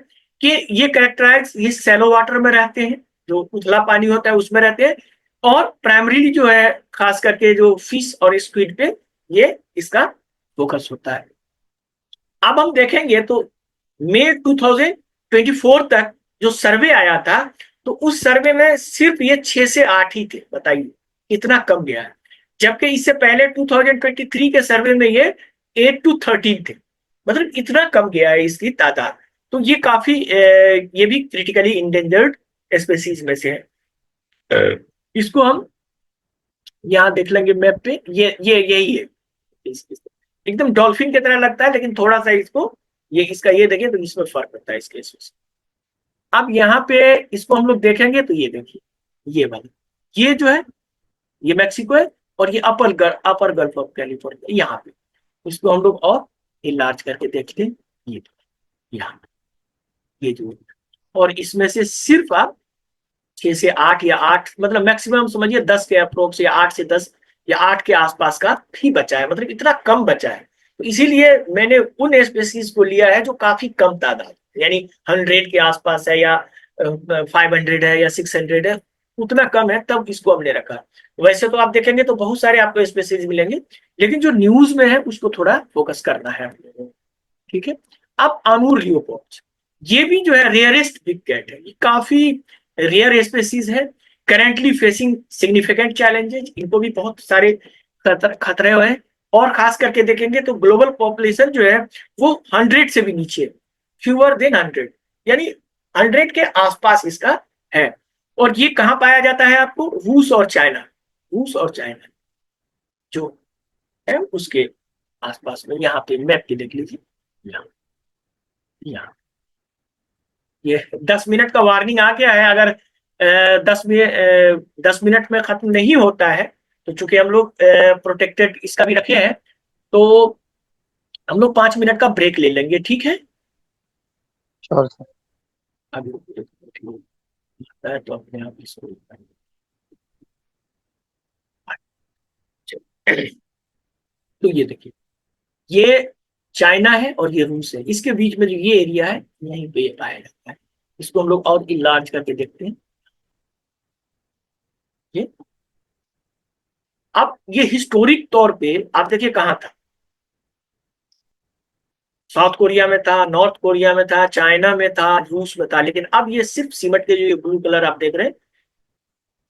[SPEAKER 1] कि ये कैरेक्टराइज ये सैलो वाटर में रहते हैं, जो उथला पानी होता है उसमें रहते हैं, और प्राइमरी जो है खास करके जो फिश और स्क्विड पे ये इसका फोकस होता है। अब हम देखेंगे तो मई 2024 तक जो सर्वे आया था, तो उस सर्वे में सिर्फ ये 6 से 8 ही थे। बताइए इतना कम गया है, जबकि इससे पहले 2023 के सर्वे में ये 8 to 13 थे। मतलब इतना कम गया है इसकी तादाद। तो ये काफी ये भी क्रिटिकली इंडेंजर्ड स्पेसीज में से है। इसको हम यहाँ देख लेंगे मैप पे, ये यही है। एकदम डॉल्फिन की तरह लगता है, लेकिन थोड़ा सा इसको ये इसका ये देखिए तो इसमें फर्क पड़ता है इसके से। अब यहाँ पे इसको हम लोग देखेंगे तो ये देखिए, ये वाला, ये जो है ये मैक्सिको है, और ये अपर गल्फ ऑफ कैलिफोर्निया यहाँ पे। इसको हम लोग और इलाज करके देखते हैं। ये यहाँ ये जो, और इसमें से सिर्फ आप 6 से 8 या 8, मतलब मैक्सिमम समझिए 10 के अप्रोक्स, या 8 से 10 या 8 के आसपास का ही बचा है, मतलब इतना कम बचा है। तो इसीलिए मैंने उन स्पेसीज को लिया है जो काफी कम तादाद, यानी 100 के आसपास है, या 500 है, या 600 है, उतना कम है, तब इसको हमने रखा। वैसे तो आप देखेंगे तो बहुत सारे आपको स्पेसीज मिलेंगे, लेकिन जो न्यूज में है उसको थोड़ा फोकस करना है आप लोगों को। ठीक है। अब आमूर लियोपोल्ड, ये भी जो है रेयरेस्ट बिग कैट है, ये काफी रेयर स्पेसीज है, करेंटली फेसिंग सिग्निफिकेंट चैलेंजेस, इनको भी बहुत सारे खतरे हुए हैं। और खास करके देखेंगे तो ग्लोबल पॉपुलेशन जो है वो 100 से भी नीचे है, फ्यूअर देन 100, यानी 100 के आसपास इसका है। और ये कहाँ पाया जाता है आपको, रूस और चाइना, रूस और चाइना जो है उसके आसपास में। यहाँ पे मैप पे देख लीजिए, यहाँ यहाँ ये 10 मिनट का वार्निंग आ गया है। अगर 10 मिनट में खत्म नहीं होता है, तो चूंकि हम लोग प्रोटेक्टेड इसका भी रखे हैं, तो हम लोग 5 मिनट का ब्रेक ले लेंगे, ठीक है।
[SPEAKER 3] Sure sir.
[SPEAKER 1] अभी तो अपने आप इसको तो ये देखिए, ये चाइना है और ये रूस है, इसके बीच में जो ये एरिया है यहीं पे ये पाया जाता है। इसको हम लोग और इलाज करके देखते हैं। ये अब ये हिस्टोरिक तौर पे आप देखिए कहाँ था, साउथ कोरिया में था, नॉर्थ कोरिया में था, चाइना में था, रूस में था, लेकिन अब ये सिर्फ सिमट के जो ये ब्लू कलर आप देख रहे हैं,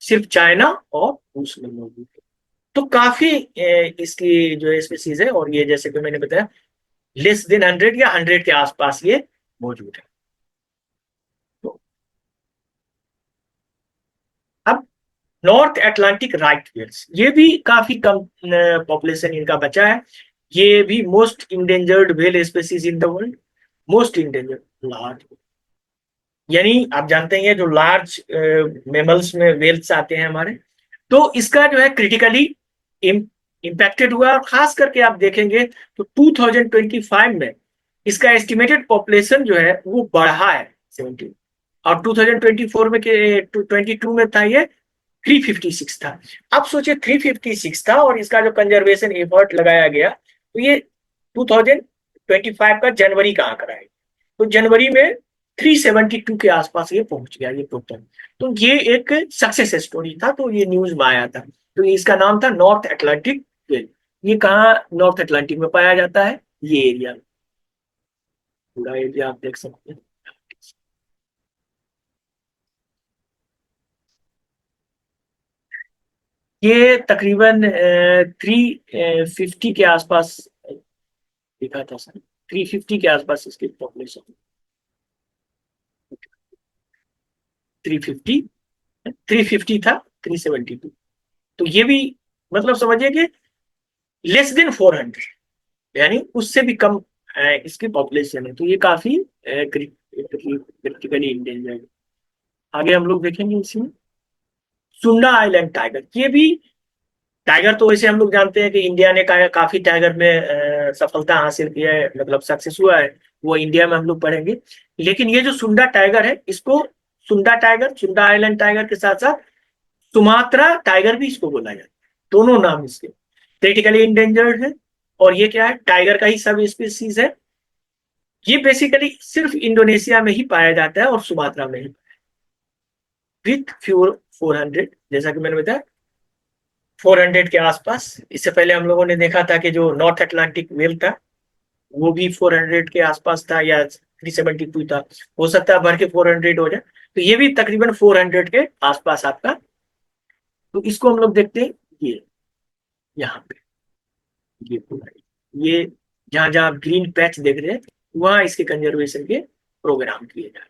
[SPEAKER 1] सिर्फ चाइना और रूस में मौजूद है। तो काफी इसकी जो स्पीसीज है, और ये जैसे कि मैंने बताया लेस देन 100 या 100 के आसपास ये मौजूद है। तो अब नॉर्थ अटलांटिक राइट व्हेल्स, ये भी काफी कम पॉपुलेशन इनका बचा है। ये भी most endangered whale species in the world, most endangered large, यानी आप जानते हैं जो लार्ज मेमल्स में वेल्स आते हैं हमारे, तो इसका जो है क्रिटिकली इम्पैक्टेड हुआ। और खास करके आप देखेंगे तो 2025 में इसका एस्टिमेटेड पॉपुलेशन जो है वो बढ़ा है 17, और 2024 में के 22 में था ये 356 था। अब सोचिए 356 था और इसका जो कंजर्वेशन एफर्ट लगाया गया, तो ये 2025 का जनवरी का आंकड़ा है, तो जनवरी में 372 के आसपास ये पहुंच गया ये टोटल। तो ये एक सक्सेस स्टोरी था, तो ये न्यूज में आया था। तो इसका नाम था नॉर्थ अटलांटिक व्हेल। ये कहाँ नॉर्थ अटलांटिक में पाया जाता है, ये एरिया, पूरा एरिया आप देख सकते हैं। ये तकरीबन 350 के आसपास लिखा था सर, 350 के आसपास इसकी पॉपुलेशन, 350, 350 था, 372। तो ये भी मतलब समझिए कि लेस देन 400, यानी उससे भी कम इसकी पॉपुलेशन है। तो ये काफी क्रिटिकली इंडेंजर्ड। आगे हम लोग देखेंगे इसमें सुंडा आइलैंड टाइगर। ये भी टाइगर, तो वैसे हम लोग जानते हैं कि इंडिया ने काफी टाइगर में सफलता हासिल की है, मतलब सक्सेस हुआ है, वो इंडिया में हम लोग पढ़ेंगे। लेकिन ये जो सुंडा टाइगर है, इसको सुंडा टाइगर, सुंडा आइलैंड टाइगर के साथ साथ सुमात्रा टाइगर भी इसको बोला जाता है। दोनों नाम इसके क्रिटिकली इंडेंजर्ड है, और ये क्या है, टाइगर का ही सब स्पीसीज है। ये बेसिकली सिर्फ इंडोनेशिया में ही पाया जाता है और सुमात्रा में ही, विथ 400, जैसा कि मैंने बताया 400 के आसपास। इससे पहले हम लोगों ने देखा था कि जो नॉर्थ अटलांटिक वेल था वो भी 400 के आसपास था, या 372 था, हो सकता है भर के 400 हो जाए। तो ये भी तकरीबन 400 के आसपास आपका। तो इसको हम लोग देखते हैं, ये यहाँ पे, ये पूरा, ये जहां जहां ग्रीन पैच देख रहे हैं वहां इसके कंजर्वेशन के प्रोग्राम किए जा रहे हैं।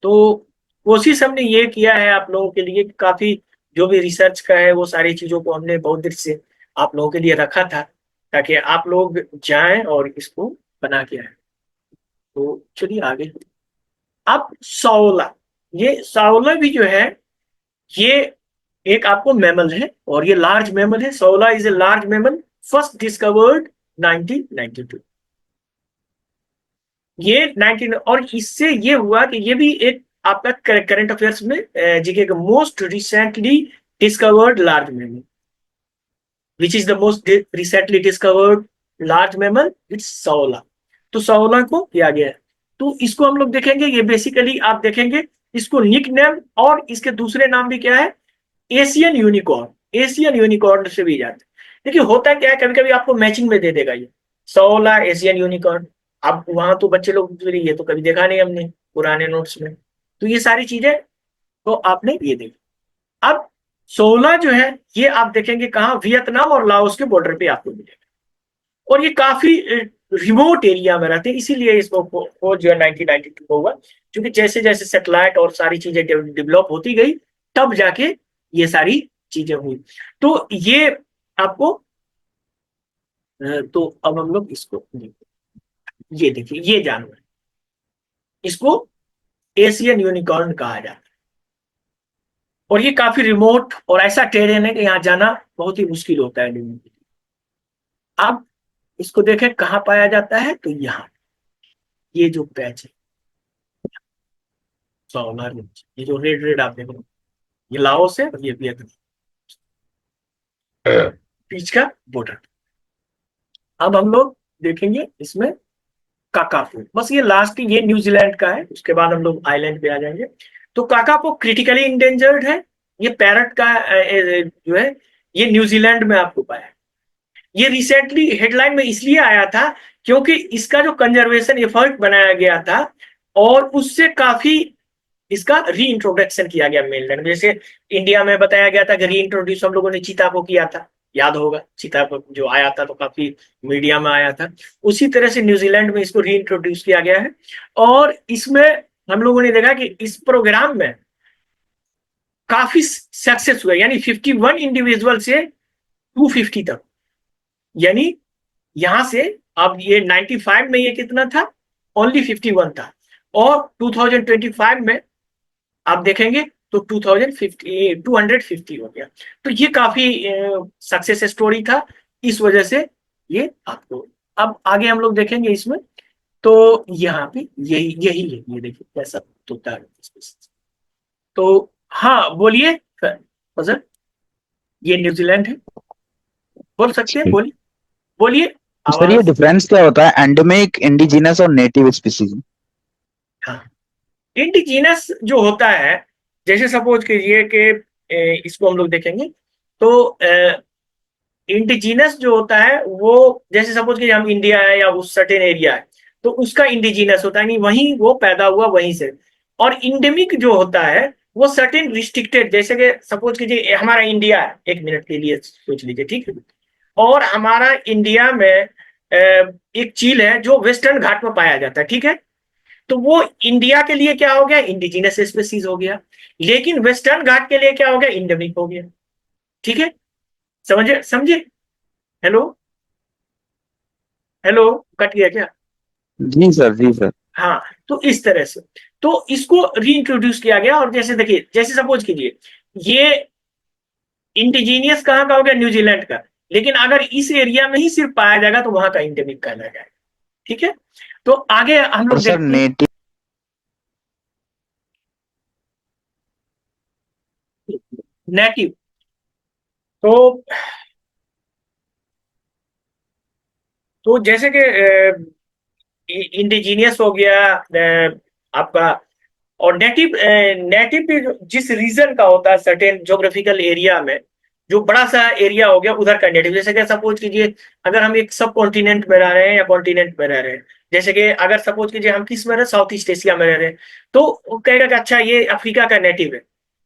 [SPEAKER 1] तो कोशिश हमने ये किया है आप लोगों के लिए, काफी जो भी रिसर्च का है वो सारी चीजों को हमने बहुत देर से आप लोगों के लिए रखा था, ताकि आप लोग जाएं और इसको बना के आए। तो चलिए आगे। अब साओला, ये साओला भी जो है ये एक आपको मैमल है, और ये लार्ज मैमल है। Saola is a large mammal, first discovered 1992। ये 19, और इससे ये हुआ कि ये भी एक आपका करंट अफेयर्स में जीके का most recently discovered large mammal, which is the most recently discovered large mammal, it's Saola. तो साओला को किया गया है। तो इसको हम लोग देखेंगे, ये बेसिकली आप देखेंगे इसको निक नेम, और इसके दूसरे नाम भी क्या है, एशियन यूनिकॉर्न। एशियन यूनिकॉर्न से भी जाते हैं। देखिए होता क्या है, कभी कभी आपको मैचिंग में दे देगा ये साओला एशियन यूनिकॉर्न। अब वहां तो बच्चे लोग, ये तो कभी देखा नहीं हमने पुराने नोट्स में, तो ये सारी चीजें तो आपने ये देखी। अब 16 जो है ये आप देखेंगे कहाँ, वियतनाम और लाओस के बॉर्डर पे आपको मिलेगा, और ये काफी रिमोट एरिया में रहते हैं, इसीलिए इसको खोज जो है 1992 को हुआ। क्योंकि जैसे जैसे सेटेलाइट और सारी चीजें डेवलप होती गई, तब जाके ये सारी चीजें हुई। तो ये आपको तो अब हम लोग इसको ये देखिए, ये जानवर, इसको एशियन यूनिकॉर्न कहा जाता है, और ये काफी रिमोट और ऐसा टेरेन है कि यहाँ जाना बहुत ही मुश्किल होता है। अब इसको देखें कहाँ पाया जाता है, तो यहाँ ये जो पैच है सोलर, ये जो रेड रेड आप देखो, ये लाओस है और ये वियतनाम बीच का बॉर्डर। अब हम लोग देखेंगे इसमें काकापो, बस ये लास्ट, ये न्यूजीलैंड का है, उसके बाद हम लोग आइलैंड पे आ जाएंगे। तो काकापो क्रिटिकली इंडेंजर्ड है। ये पैरट का जो है ये न्यूजीलैंड में आपको पाया है। ये रिसेंटली हेडलाइन में इसलिए आया था क्योंकि इसका जो कंजर्वेशन एफर्ट बनाया गया था, और उससे काफी इसका री इंट्रोडक्शन किया गया मेनलैंड में। जैसे इंडिया में बताया गया था कि री इंट्रोड्यूस हम लोगों ने चीता को किया था, याद होगा, चीता जो आया था तो काफी मीडिया में आया था। उसी तरह से न्यूजीलैंड में इसको रीइंट्रोड्यूस किया गया है। और इसमें हम लोगों ने देखा कि इस प्रोग्राम में काफी सक्सेस हुआ, यानी 51 इंडिविजुअल से 250 तक, यानी यहां से अब ये 95 में ये कितना था, ओनली 51 था, और 2025 में आप देखेंगे तो 250 हो गया। तो ये काफी सक्सेस स्टोरी था, इस वजह से ये आपको। अब आगे हम लोग देखेंगे इसमें, तो यहाँ पे यही यही है, ये देखिए कैसा तोता है। तो हाँ बोलिए फजल, ये न्यूजीलैंड है, बोल सकते हैं, बोलिए बोलिए,
[SPEAKER 3] सर, ये
[SPEAKER 1] आवाज।
[SPEAKER 3] डिफरेंस क्या होता है एंडेमिक, इंडिजिनस और नेटिव स्पीसीज में?
[SPEAKER 1] हाँ, इंडिजीनस जो होता है, जैसे सपोज कीजिए कि इसको हम लोग देखेंगे, तो इंडिजीनस जो होता है वो, जैसे सपोज कीजिए हम इंडिया है या उस सर्टेन एरिया है, तो उसका इंडिजीनस होता है, नहीं वहीं वो पैदा हुआ वहीं से। और इंडेमिक जो होता है वो सर्टेन रिस्ट्रिक्टेड, जैसे कि सपोज कीजिए हमारा इंडिया है, एक मिनट के लिए सोच लीजिए, ठीक है, और हमारा इंडिया में एक चील है जो वेस्टर्न घाट में पाया जाता है, ठीक है, तो वो इंडिया के लिए क्या हो गया, इंडिजिनस स्पीसीज हो गया, लेकिन वेस्टर्न घाट के लिए क्या हो गया, इंडेमिक हो गया। ठीक है, समझे समझे? हेलो, हेलो, कट गया क्या?
[SPEAKER 3] जी सर, जी सर।
[SPEAKER 1] हाँ, तो इस तरह से तो इसको रीइंट्रोड्यूस किया गया। और जैसे देखिए, जैसे सपोज कीजिए ये इंडिजीनियस कहाँ का हो गया, न्यूजीलैंड का, लेकिन अगर इस एरिया में ही सिर्फ पाया जाएगा तो वहां का इंडेमिक कहलाया जाएगा। ठीक है, तो आगे हम
[SPEAKER 3] और
[SPEAKER 1] लोग
[SPEAKER 3] सर
[SPEAKER 1] देखते हैं
[SPEAKER 3] नेटिव?
[SPEAKER 1] नेटिव। तो जैसे कि इंडिजीनियस हो गया आपका, और नेटिव, नेटिव भी जिस रीजन का होता है, सर्टेन ज्योग्राफिकल एरिया में जो बड़ा सा एरिया हो गया उधर का नेटिव। जैसे कि सपोज कीजिए अगर हम एक सब कॉन्टिनेंट में रह रहे हैं या कॉन्टिनेंट में रह रहे हैं, जैसे कि अगर सपोज कीजिए हम किस में रहे, साउथ ईस्ट एशिया में रह रहे हैं, तो वो कहेगा कि अच्छा ये अफ्रीका का नेटिव है,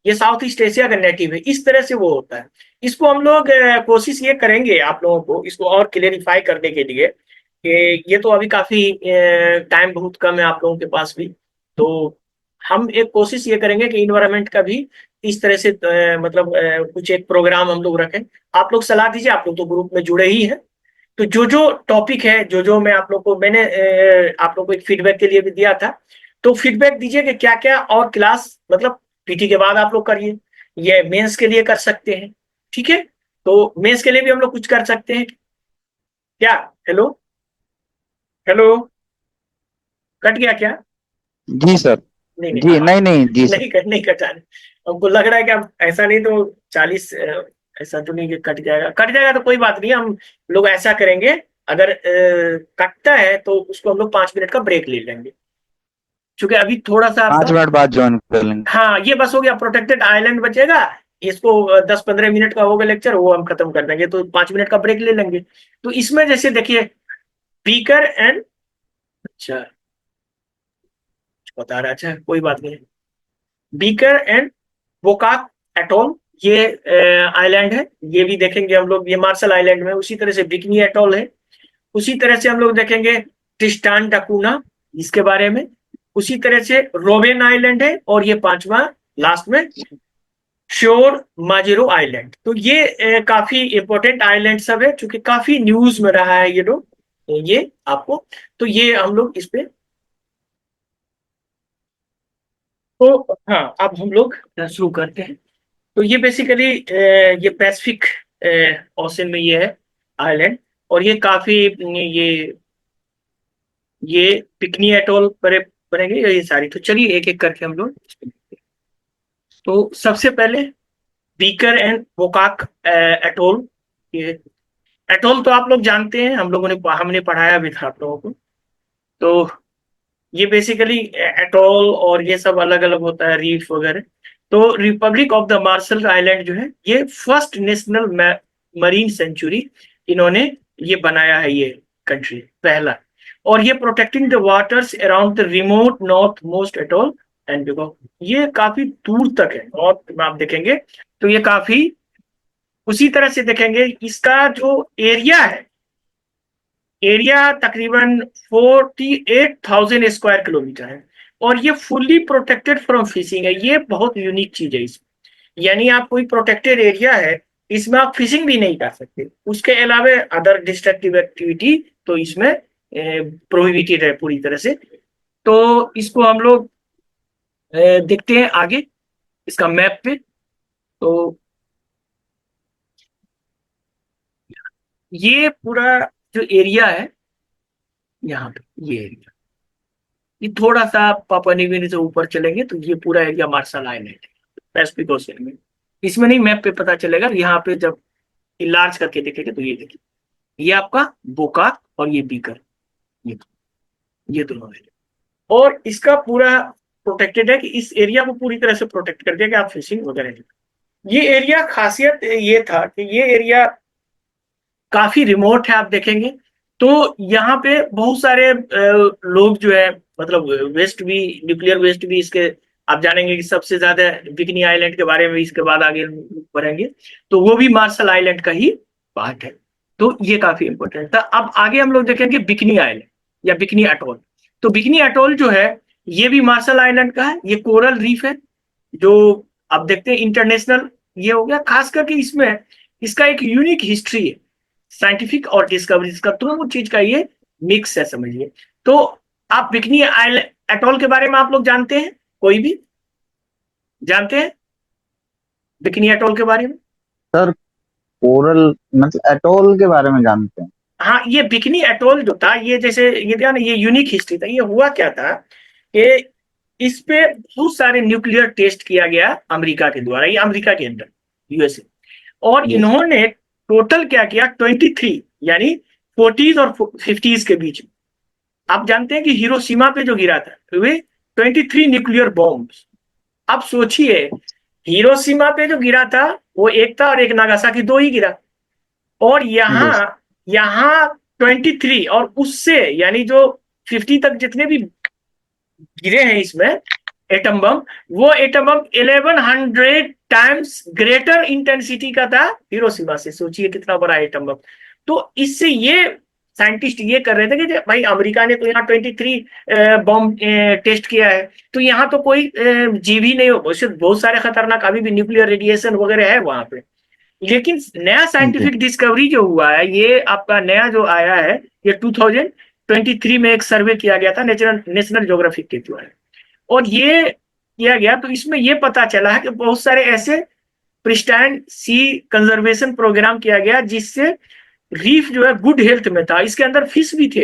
[SPEAKER 1] ये साउथ ईस्ट एशिया का नेटिव है, इस तरह से वो होता है। इसको हम लोग कोशिश ये करेंगे आप लोगों को इसको और क्लियरिफाई करने के लिए कि ये तो अभी काफी टाइम बहुत कम है आप लोगों के पास भी, तो हम एक कोशिश ये करेंगे कि इन्वायरमेंट का भी इस तरह से मतलब कुछ एक प्रोग्राम हम लोग रखें। आप लोग सलाह दीजिए, आप लोग तो ग्रुप में जुड़े ही हैं, तो जो जो टॉपिक है, जो जो मैं आप लोग को, मैंने आप लोग को एक फीडबैक के लिए भी दिया था, तो फीडबैक दीजिए कि क्या क्या और क्लास, मतलब पीटी के बाद आप लोग करिए, ये मेंस के लिए कर सकते हैं। ठीक है, तो मेंस के लिए भी हम लोग कुछ कर सकते हैं क्या? हेलो, हेलो, कट गया क्या?
[SPEAKER 3] जी सर।
[SPEAKER 1] नहीं नहीं,
[SPEAKER 3] जी नहीं, नहीं, जी सर।
[SPEAKER 1] नहीं कट नहीं कटा, हमको लग रहा है कि अब ऐसा नहीं तो 40, ऐसा तो नहीं कि कट जाएगा, कट जाएगा तो कोई बात नहीं, हम लोग ऐसा करेंगे, अगर कटता है तो उसको हम लोग 5 मिनट का ब्रेक ले लेंगे, क्योंकि अभी थोड़ा सा आपका।
[SPEAKER 3] 5 मिनट बाद ज्वाइन कर लेंगे।
[SPEAKER 1] हाँ, ये बस हो गया, प्रोटेक्टेड आइलैंड बचेगा, इसको 10-15 मिनट का होगा लेक्चर, वो हम खत्म कर देंगे, तो 5 मिनट का ब्रेक ले लेंगे। तो इसमें जैसे देखिए, बीकर एंड, अच्छा बता रहा, अच्छा कोई बात नहीं, बीकर एंड वोकाक एटोल, ये आइलैंड है, ये भी देखेंगे हम लोग, ये मार्शल आइलैंड में। उसी तरह से बिकनी एटोल है, उसी तरह से हम लोग देखेंगे ट्रिस्टान डाकुना, इसके बारे में। उसी तरह से रोबेन आइलैंड है, और ये पांचवा लास्ट में श्योर माजेरो आइलैंड। तो ये काफी इंपॉर्टेंट आइलैंड सब है, क्योंकि काफी न्यूज में रहा है ये लोग, ये आपको, तो ये हम लोग इस पे, तो हाँ अब हम लोग शुरू करते हैं। तो ये बेसिकली ये पैसिफिक ओशन में ये है आइलैंड, और ये काफी ये पिकनी एटोल पर बनेंगे ये सारी। तो चलिए एक एक करके हम लोग, तो सबसे पहले बीकर एंड वोकाक एटोल। ये एटोल तो आप लोग जानते हैं, हम लोगों ने, हमने पढ़ाया भी था आप लोगों को। तो ये बेसिकली एटोल और ये सब अलग अलग होता है, रीफ वगैरह। तो republic of the Marshall island जो है, ये फर्स्ट नेशनल मरीन सेंचुरी इन्होंने ये बनाया है, ये कंट्री पहला। और ये protecting the waters around the remote north most atoll and because ये काफी दूर तक है, और आप देखेंगे तो ये काफी उसी तरह से देखेंगे इसका जो एरिया है, एरिया तकरीबन 48,000 स्क्वायर किलोमीटर है, और ये फुल्ली प्रोटेक्टेड फ्रॉम फिशिंग है। ये बहुत यूनिक चीज है इसमें, यानी आप कोई प्रोटेक्टेड एरिया है, इसमें आप फिशिंग भी नहीं कर सकते, उसके अलावा अदर डिस्ट्रक्टिव एक्टिविटी तो इसमें प्रोहिबिटेड है पूरी तरह से। तो इसको हम लोग देखते हैं आगे इसका मैप पे। तो ये पूरा जो एरिया है यहाँ पे, ये एरिया, ये थोड़ा सा पापुआ न्यू गिनी से ऊपर चलेंगे तो ये पूरा एरिया मार्शल आइलैंड है, पैसिफिक ओशियन में। इसमें नहीं, मैप पे पता चलेगा, यहाँ पे जब लार्ज करके देखेंगे तो ये देखिए, ये आपका बोका और ये बीकर, ये ये दोनों एरिया, और इसका पूरा प्रोटेक्टेड है कि इस एरिया को पूरी तरह से प्रोटेक्ट कर दिया कि आप फिशिंग वगैरह नहीं। ये एरिया खासियत ये था कि ये एरिया काफी रिमोट है, आप देखेंगे तो यहाँ पे बहुत सारे लोग जो है, मतलब वेस्ट भी, न्यूक्लियर वेस्ट भी इसके, आप जानेंगे कि सबसे ज्यादा बिकनी आइलैंड के बारे में इसके बाद आगे बढ़ेंगे, तो वो भी मार्शल आइलैंड का ही पार्ट है। तो ये काफी इंपॉर्टेंट था। अब आगे हम लोग देखेंगे बिकनी आइलैंड या बिकनी अटोल। तो बिकनी अटोल जो है ये भी मार्शल आइलैंड का है, ये कोरल रीफ है जो आप देखते हैं इंटरनेशनल ये हो गया। खास करके इसमें इसका एक यूनिक हिस्ट्री है, साइंटिफिक और डिस्कवरीज का, दोनों चीज का ये मिक्स है, समझिए। तो आप बिकनी आइलैंड एटॉल के बारे में आप लोग जानते हैं, कोई भी जानते हैं बिकनी एटॉल के बारे में?
[SPEAKER 3] सर कोरल मतलब एटोल के बारे में जानते हैं?
[SPEAKER 1] हाँ, ये बिकनी एटॉल जो था, ये जैसे ये था ना, ये यूनिक हिस्ट्री था। ये हुआ क्या था कि इस पे बहुत सारे न्यूक्लियर टेस्ट किया गया अमेरिका के द्वारा, ये अमेरिका के अंदर, यूएसए, और
[SPEAKER 3] जी
[SPEAKER 1] इन्होंने टोटल क्या किया, 23, यानी 40s और 50s के बीच में। आप जानते हैं कि हिरोशिमा पे जो गिरा था तो वे 23 न्यूक्लियर बॉम्ब्स। अब सोचिए, हिरोशिमा पे जो गिरा था वो एक था, और एक नागासाकी, दो ही गिरा, और
[SPEAKER 3] जी
[SPEAKER 1] यहाँ 23, और उससे यानी जो 50 तक जितने भी गिरे हैं इसमें एटम बम, वो atom bomb 1100 times greater intensity का था हिरोशिमा से। सोचिए कितना बड़ा एटम बम। तो इससे ये साइंटिस्ट ये कर रहे थे कि भाई अमेरिका ने तो यहाँ 23 बॉम्ब टेस्ट किया है, तो यहाँ तो कोई जीव ही नहीं हो, बहुत सारे खतरनाक अभी भी न्यूक्लियर रेडिएशन वगैरह है वहां पे। लेकिन नया
[SPEAKER 3] जी
[SPEAKER 1] साइंटिफिक डिस्कवरी जो हुआ है, ये आपका नया जो आया है, ये 2023 में एक सर्वे किया गया था नेशनल ज्योग्राफिक के द्वारा, और ये किया गया तो इसमें ये पता चला है कि बहुत सारे ऐसे प्रिस्टाइन सी कंजर्वेशन प्रोग्राम किया गया जिससे रीफ जो है गुड हेल्थ में था, इसके अंदर फिश भी थे,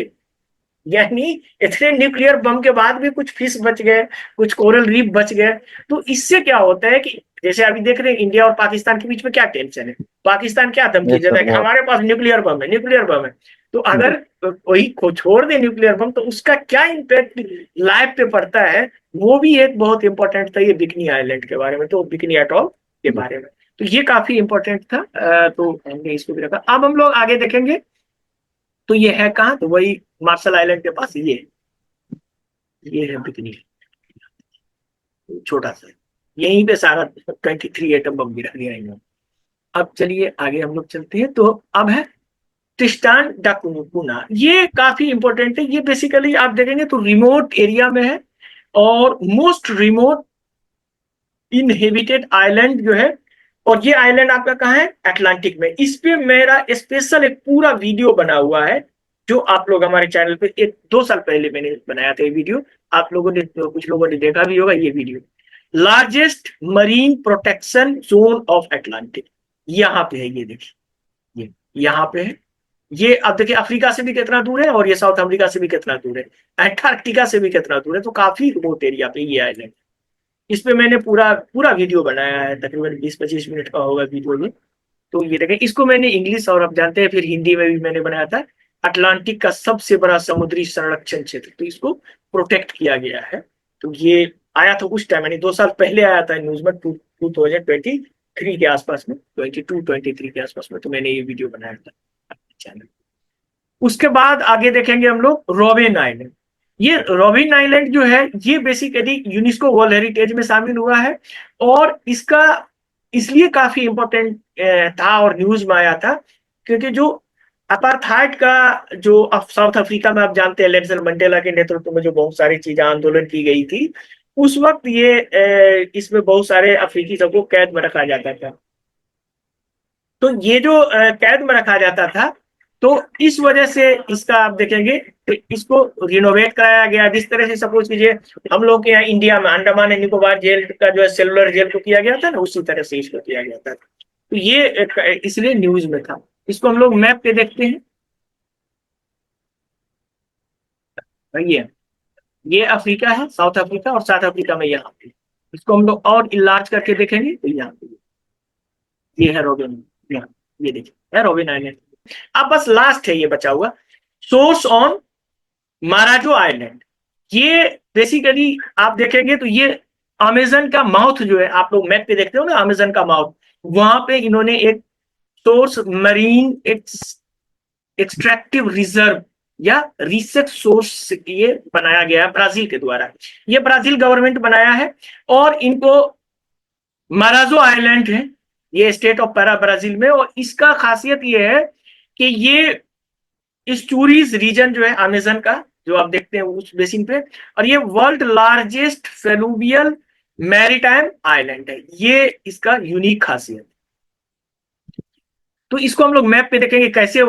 [SPEAKER 1] यानी इतने न्यूक्लियर बम के बाद भी कुछ फिश बच गए, कुछ कोरल रीफ बच गए। तो इससे क्या होता है कि जैसे अभी देख रहे हैं इंडिया और पाकिस्तान के बीच में क्या टेंशन है, पाकिस्तान क्या धमकी
[SPEAKER 3] यस
[SPEAKER 1] देता
[SPEAKER 3] सर
[SPEAKER 1] है कि
[SPEAKER 3] बहुत
[SPEAKER 1] हमारे पास न्यूक्लियर बम है, न्यूक्लियर बम है। तो अगर कोई को छोड़ दे न्यूक्लियर बम तो उसका क्या इम्पैक्ट लाइफ पे पड़ता है, वो भी एक बहुत इंपॉर्टेंट था ये बिकनी आइलैंड के बारे में, तो बिकनी एटॉल के बारे में। तो ये काफी इंपॉर्टेंट था, तो हमने इसको भी रखा। अब हम लोग आगे देखेंगे, तो ये है कहाँ, तो वही मार्शल आइलैंड के पास ये है बिकनी, छोटा सा, यहीं पे सारा 23 एटम बम गिरा दिया इन्होंने। अब चलिए आगे हम लोग चलते हैं। तो अब है ट्रिस्टान डा कुना, ये काफी इंपॉर्टेंट है। ये बेसिकली आप देखेंगे तो रिमोट एरिया में है, और मोस्ट रिमोट इनहेबिटेड आइलैंड जो है, और ये आइलैंड आपका कहाँ है, अटलांटिक में। इस पे मेरा स्पेशल एक पूरा वीडियो बना हुआ है, जो आप लोग हमारे चैनल पे 1-2 साल पहले मैंने बनाया था ये वीडियो, आप लोगों ने, कुछ लोगों ने देखा भी होगा ये video. Largest marine protection zone of Atlantic यहाँ पे है, ये देखिए, ये यहाँ पे है। ये अब देखिए अफ्रीका से भी कितना दूर है, और ये साउथ अमेरिका से भी कितना दूर है, अंटार्कटिका से भी कितना दूर है, तो काफी रिमोट एरिया पे ये आइलैंड। इस पे मैंने पूरा पूरा वीडियो बनाया है, तकरीबन 20-25 मिनट का होगा वीडियो में। तो ये देखें, इसको मैंने इंग्लिश और आप जानते हैं फिर हिंदी में भी मैंने बनाया था, अटलांटिक का सबसे बड़ा समुद्री संरक्षण क्षेत्र, तो इसको प्रोटेक्ट किया गया है। तो ये आया था उस टाइम, यानी 2 साल पहले आया था न्यूज में, 2023 के आसपास में, 22-23 के आसपास में, तो मैंने ये वीडियो बनाया था अपने चैनल। उसके बाद आगे देखेंगे हम लोग रॉबिन आइलैंड। ये रॉबिन आइलैंड जो है ये बेसिकली यूनेस्को वर्ल्ड हेरिटेज में शामिल हुआ है, और इसका इसलिए काफी इंपॉर्टेंट था और न्यूज में आया था, क्योंकि जो अपार्थाइड का जो साउथ अफ्रीका में आप जानते हैं नेल्सन मंडेला के नेतृत्व में जो बहुत सारी चीजें आंदोलन की गई थी, उस वक्त ये इसमें बहुत सारे अफ्रीकी सबको कैद में रखा जाता था। तो ये जो कैद में रखा जाता था, तो इस वजह से इसका आप देखेंगे तो इसको रिनोवेट कराया गया। जिस तरह से सपोज कीजिए हम लोग के यहाँ इंडिया में अंडमान एंड निकोबार जेल का जो है सेलुलर जेल को किया गया था ना, उसी तरह से इसको किया गया था। तो ये इसलिए न्यूज में था। इसको हम लोग मैप पे देखते हैं। ये अफ्रीका है, साउथ अफ्रीका, और साउथ अफ्रीका में यहाँ पे इसको हम लोग और इलाज करके देखेंगे तो यहाँ पे ये है रोबिन, यहाँ ये देखिए है रोबिन आइलैंड। अब बस लास्ट है ये बचा हुआ सोर्स ऑन माराजो आइलैंड। ये बेसिकली आप देखेंगे तो ये अमेजन का माउथ जो है, आप लोग मैप पे देखते हो ना अमेजन का माउथ, वहां पे इन्होंने एक सोर्स मरीन एक्सट्रैक्टिव रिजर्व या रिसर्च सोर्स ये बनाया गया है ब्राजील के द्वारा। ये ब्राजील गवर्नमेंट बनाया है और इनको माराजो आइलैंड है, ये स्टेट ऑफ पैरा ब्राजील में। और इसका खासियत ये है कि ये इस टूरिस्ट रीजन जो है अमेजन का जो आप देखते हैं उस बेसिन पे, और ये वर्ल्ड लार्जेस्ट फेलुवियल मैरीटाइम आइलैंड है। ये इसका यूनिक खासियत। तो इसको हम लोग मैप पे देखेंगे कैसे,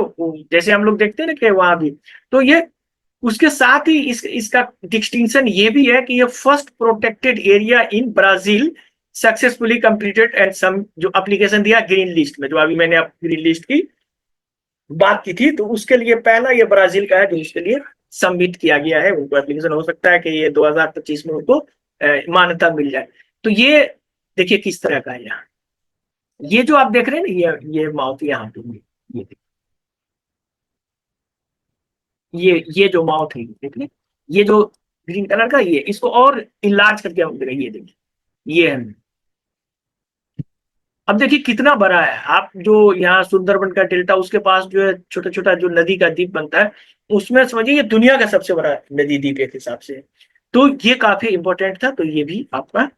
[SPEAKER 1] जैसे हम लोग देखते हैं ना कि वहां भी, तो ये उसके साथ ही इसका डिस्टिंक्शन ये भी है कि ये first protected area in Brazil successfully completed and some जो एप्लीकेशन दिया ग्रीन लिस्ट में, जो अभी मैंने ग्रीन लिस्ट की बात की थी, तो उसके लिए पहला ये ब्राजील का है जो उसके लिए सबमिट किया गया है। उनको एप्लीकेशन हो सकता है कि ये 2025 में उनको मान्यता मिल जाए। तो ये देखिए किस तरह का है यहाँ, ये जो आप देख रहे हैं ना ये माउथ यहाँ पे, ये ये जो माउथ है देखिए, ये जो ग्रीन कलर का ये, इसको और इलाज करके हम ये देखिए ये है। अब देखिए कितना बड़ा है। आप जो यहाँ सुंदरबन का डेल्टा उसके पास जो है छोटा छोटा जो नदी का द्वीप बनता है, उसमें समझिए ये दुनिया का सबसे बड़ा नदी द्वीप एक हिसाब से। तो ये काफी इंपॉर्टेंट था, तो ये भी आपका।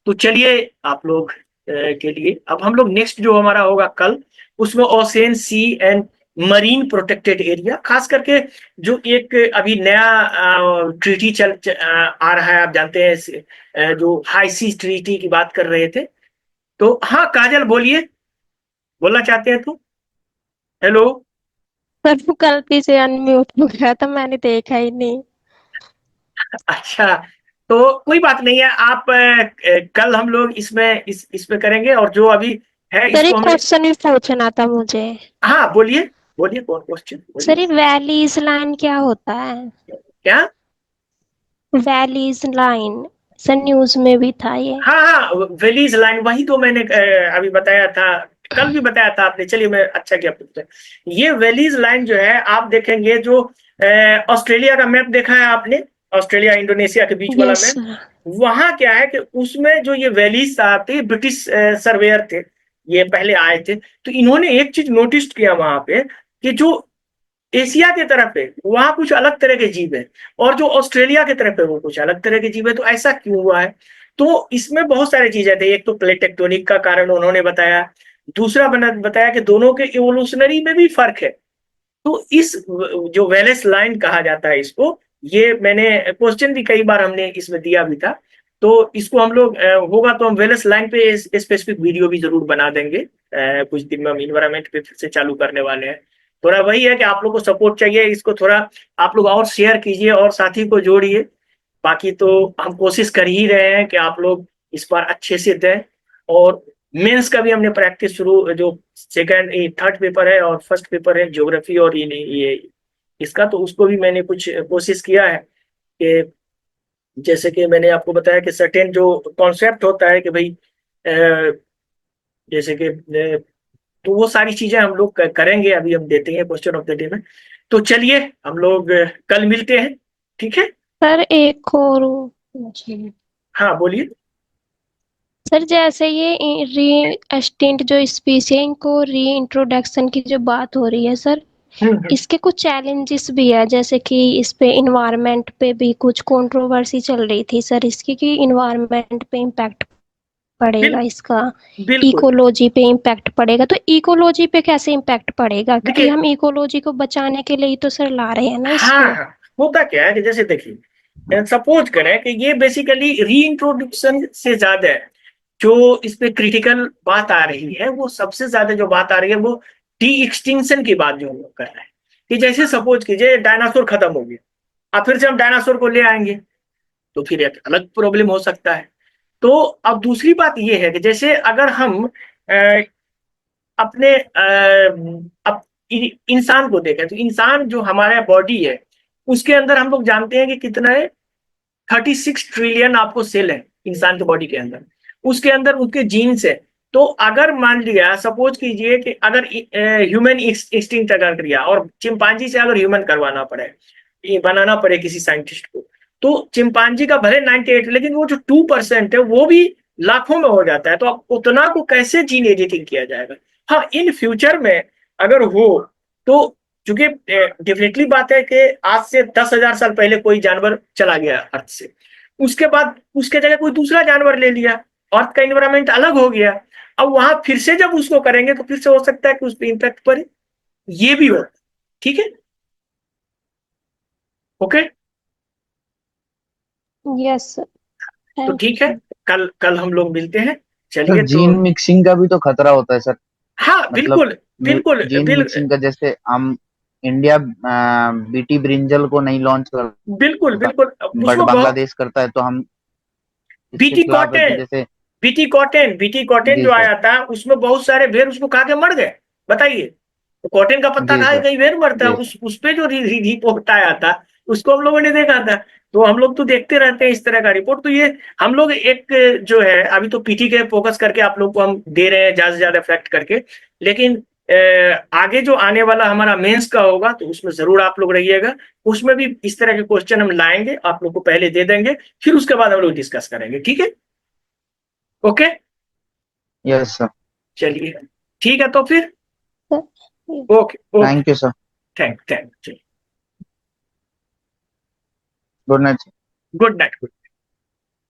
[SPEAKER 1] तो चलिए आप लोग के लिए अब हम लोग नेक्स्ट जो हमारा होगा कल, उसमें ocean sea and marine protected area, खास करके जो एक अभी नया ट्रीटी आ रहा है, आप जानते हैं जो हाई सी ट्रीटी की बात कर रहे थे। तो हाँ काजल बोलिए, बोलना चाहते हैं तो। हेलो।
[SPEAKER 4] सर वो गलती से अनम्यूट हो गया था, मैंने देखा ही नहीं।
[SPEAKER 1] अच्छा, तो कोई बात नहीं है। आप कल हम लोग इसमें इस पे करेंगे, और जो अभी है
[SPEAKER 4] सर
[SPEAKER 1] इसको
[SPEAKER 4] एक
[SPEAKER 1] हम।
[SPEAKER 4] क्वेश्चन भी पूछना था मुझे।
[SPEAKER 1] हाँ बोलिए बोलिए, कौन क्वेश्चन
[SPEAKER 4] सर
[SPEAKER 1] बोलिए।
[SPEAKER 4] ये वैलीज लाइन क्या होता है?
[SPEAKER 1] क्या?
[SPEAKER 4] वैलीज लाइन सर न्यूज में भी था ये।
[SPEAKER 1] हाँ हाँ, वेलीज लाइन, वही तो मैंने अभी बताया था, कल भी बताया था आपने। चलिए मैं अच्छा किया पूछते। ये वेलीज लाइन जो है आप देखेंगे, जो ऑस्ट्रेलिया का मैप देखा है आपने, ऑस्ट्रेलिया इंडोनेशिया के बीच वाला
[SPEAKER 4] यस
[SPEAKER 1] मैप,
[SPEAKER 4] सर।
[SPEAKER 1] वहां क्या है कि उसमें जो ये वैलीज साहब थे ब्रिटिश सर्वेयर थे, ये पहले आए थे। तो इन्होंने एक चीज नोटिस किया वहां पे कि जो एशिया की तरफ है वहां कुछ अलग तरह के जीव है, और जो ऑस्ट्रेलिया की तरफ है वो कुछ अलग तरह के जीव है। तो ऐसा क्यों हुआ है? तो इसमें बहुत सारी चीजें थी। एक तो प्लेट टेक्टोनिक का कारण उन्होंने बताया, दूसरा बताया कि दोनों के इवोल्यूशनरी में भी फर्क है। तो इस जो वेलेस लाइन कहा जाता है इसको, ये मैंने क्वेश्चन भी कई बार हमने इसमें दिया भी था। तो इसको हम लोग होगा तो हम वेलेस लाइन पे स्पेसिफिक वीडियो भी जरूर बना देंगे। कुछ दिन में हम इन्वायरमेंट पे फिर से चालू करने वाले हैं। थोड़ा वही है कि आप लोग को सपोर्ट चाहिए, इसको थोड़ा आप लोग और शेयर कीजिए और साथी को जोड़िए। बाकी तो हम कोशिश कर ही रहे हैं कि आप लोग इस बार अच्छे से दें। और मेंस का भी हमने प्रैक्टिस शुरू, जो सेकंड थर्ड पेपर है और फर्स्ट पेपर है ज्योग्राफी और ये इसका, तो उसको भी मैंने कुछ कोशिश किया है कि जैसे कि मैंने आपको बताया कि सर्टेन जो कॉन्सेप्ट होता है कि भाई जैसे कि तो वो सारी चीजें हम लोग करेंगे। अभी हम देते हैं क्वेश्चन ऑफ द डे में। तो चलिए हम लोग कल मिलते हैं, ठीक है?
[SPEAKER 4] सर एक और
[SPEAKER 1] हाँ बोलिए।
[SPEAKER 4] सर जैसे ये री एक्सटिंक्ट जो स्पीसी है इनको री इंट्रोडक्शन की जो बात हो रही है सर, इसके कुछ चैलेंजेस भी है, जैसे कि इस पे इन्वायरमेंट पे भी कुछ कंट्रोवर्सी चल रही थी सर इसकी, कि इन्वायरमेंट पे इम्पैक्ट पड़ेगा इसका,
[SPEAKER 1] बिल्कुल
[SPEAKER 4] इकोलॉजी पे इम्पैक्ट पड़ेगा। तो इकोलॉजी पे कैसे इम्पैक्ट पड़ेगा, क्योंकि
[SPEAKER 1] देखिए।
[SPEAKER 4] हम इकोलॉजी को बचाने के लिए ही तो सर ला रहे हैं ना
[SPEAKER 1] हाँ
[SPEAKER 4] इसको।
[SPEAKER 1] हाँ, होता क्या है कि जैसे देखिए, सपोज करें कि ये बेसिकली रीइंट्रोडक्शन से ज्यादा जो इस पे क्रिटिकल बात आ रही है, वो सबसे ज्यादा जो बात आ रही है वो डी एक्सटिंक्शन की बात जो हम लोग कर रहे हैं। कि जैसे सपोज कीजिए डायनासोर खत्म हो गया, अब फिर से हम डायनासोर को ले आएंगे तो फिर एक अलग प्रॉब्लम हो सकता है। तो अब दूसरी बात ये है कि जैसे अगर हम अपने अप, इंसान को देखें, तो इंसान जो हमारा बॉडी है उसके अंदर हम लोग जानते हैं कि कितना है, 36 ट्रिलियन आपको सेल है इंसान के बॉडी के अंदर। उसके अंदर उसके जीन्स है। तो अगर मान लिया, सपोज कीजिए कि अगर ह्यूमन एक्सटिंक्ट अगर किया और चिंपांजी से अगर ह्यूमन करवाना पड़े, ये बनाना पड़े किसी साइंटिस्ट को, तो चिंपांजी का भले 98, लेकिन वो जो 2% है वो भी लाखों में हो जाता है। तो अब उतना को कैसे जीन एडिटिंग किया जाएगा? हाँ, इन फ्यूचर में अगर हो तो, चूंकि डेफिनेटली बात है कि आज से 10,000 साल पहले कोई जानवर चला गया अर्थ से, उसके बाद उसके जगह कोई दूसरा जानवर ले लिया, अर्थ का एनवायरमेंट अलग हो गया। अब वहां फिर से जब उसको करेंगे तो फिर से हो सकता है कि उस पर इंपैक्ट पड़े, ये भी हो। ठीक है, ओके।
[SPEAKER 4] यस सर,
[SPEAKER 1] तो
[SPEAKER 4] थैंक यू
[SPEAKER 1] ठीक है,
[SPEAKER 4] सर।
[SPEAKER 1] कल कल हम लोग मिलते हैं।
[SPEAKER 3] सर
[SPEAKER 1] चलिए तो।
[SPEAKER 3] जीन मिक्सिंग का भी तो खतरा होता है सर।
[SPEAKER 1] हाँ
[SPEAKER 3] मतलब
[SPEAKER 1] बिल्कुल बिल्कुल
[SPEAKER 3] जीन मिक्सिंग का, जैसे हम इंडिया बीटी ब्रिंजल को नहीं लॉन्च करता,
[SPEAKER 1] बिल्कुल बिल्कुल
[SPEAKER 3] बट
[SPEAKER 1] उसमें बहुत।
[SPEAKER 3] बांग्लादेश करता है, तो हम इसके
[SPEAKER 1] बीटी
[SPEAKER 3] खिलाफ है कि
[SPEAKER 1] कॉटन,
[SPEAKER 3] जैसे।
[SPEAKER 1] बीटी कॉटन
[SPEAKER 3] जी
[SPEAKER 1] जो
[SPEAKER 3] सर।
[SPEAKER 1] आया था उसमें बहुत सारे भेड़ उसको खा के मर गए। बताइए, तो कॉटन का पत्ता
[SPEAKER 3] जी
[SPEAKER 1] खा के
[SPEAKER 3] सर।
[SPEAKER 1] कहीं भेड़ मरता है?
[SPEAKER 3] जी
[SPEAKER 1] उस पे जो रिपोर्ट आया था उसको हम लोगों ने देखा था। तो हम लोग तो देखते रहते हैं इस तरह का रिपोर्ट। तो ये हम लोग एक जो है अभी तो पीटी के फोकस करके आप लोग को हम दे रहे हैं ज्यादा से ज्यादा फैक्ट करके, लेकिन आगे जो आने वाला हमारा मेंस का होगा तो उसमें जरूर आप लोग रहिएगा। उसमें भी इस तरह के क्वेश्चन हम लाएंगे, आप लोग को पहले दे देंगे, फिर उसके बाद हम लोग डिस्कस करेंगे। ठीक है, ओके।
[SPEAKER 3] Yes sir.
[SPEAKER 1] चलिए, ठीक है तो फिर।
[SPEAKER 4] Sir
[SPEAKER 1] okay okay,
[SPEAKER 3] thank you sir.
[SPEAKER 1] Thank thank.
[SPEAKER 3] Good night.
[SPEAKER 1] Good night.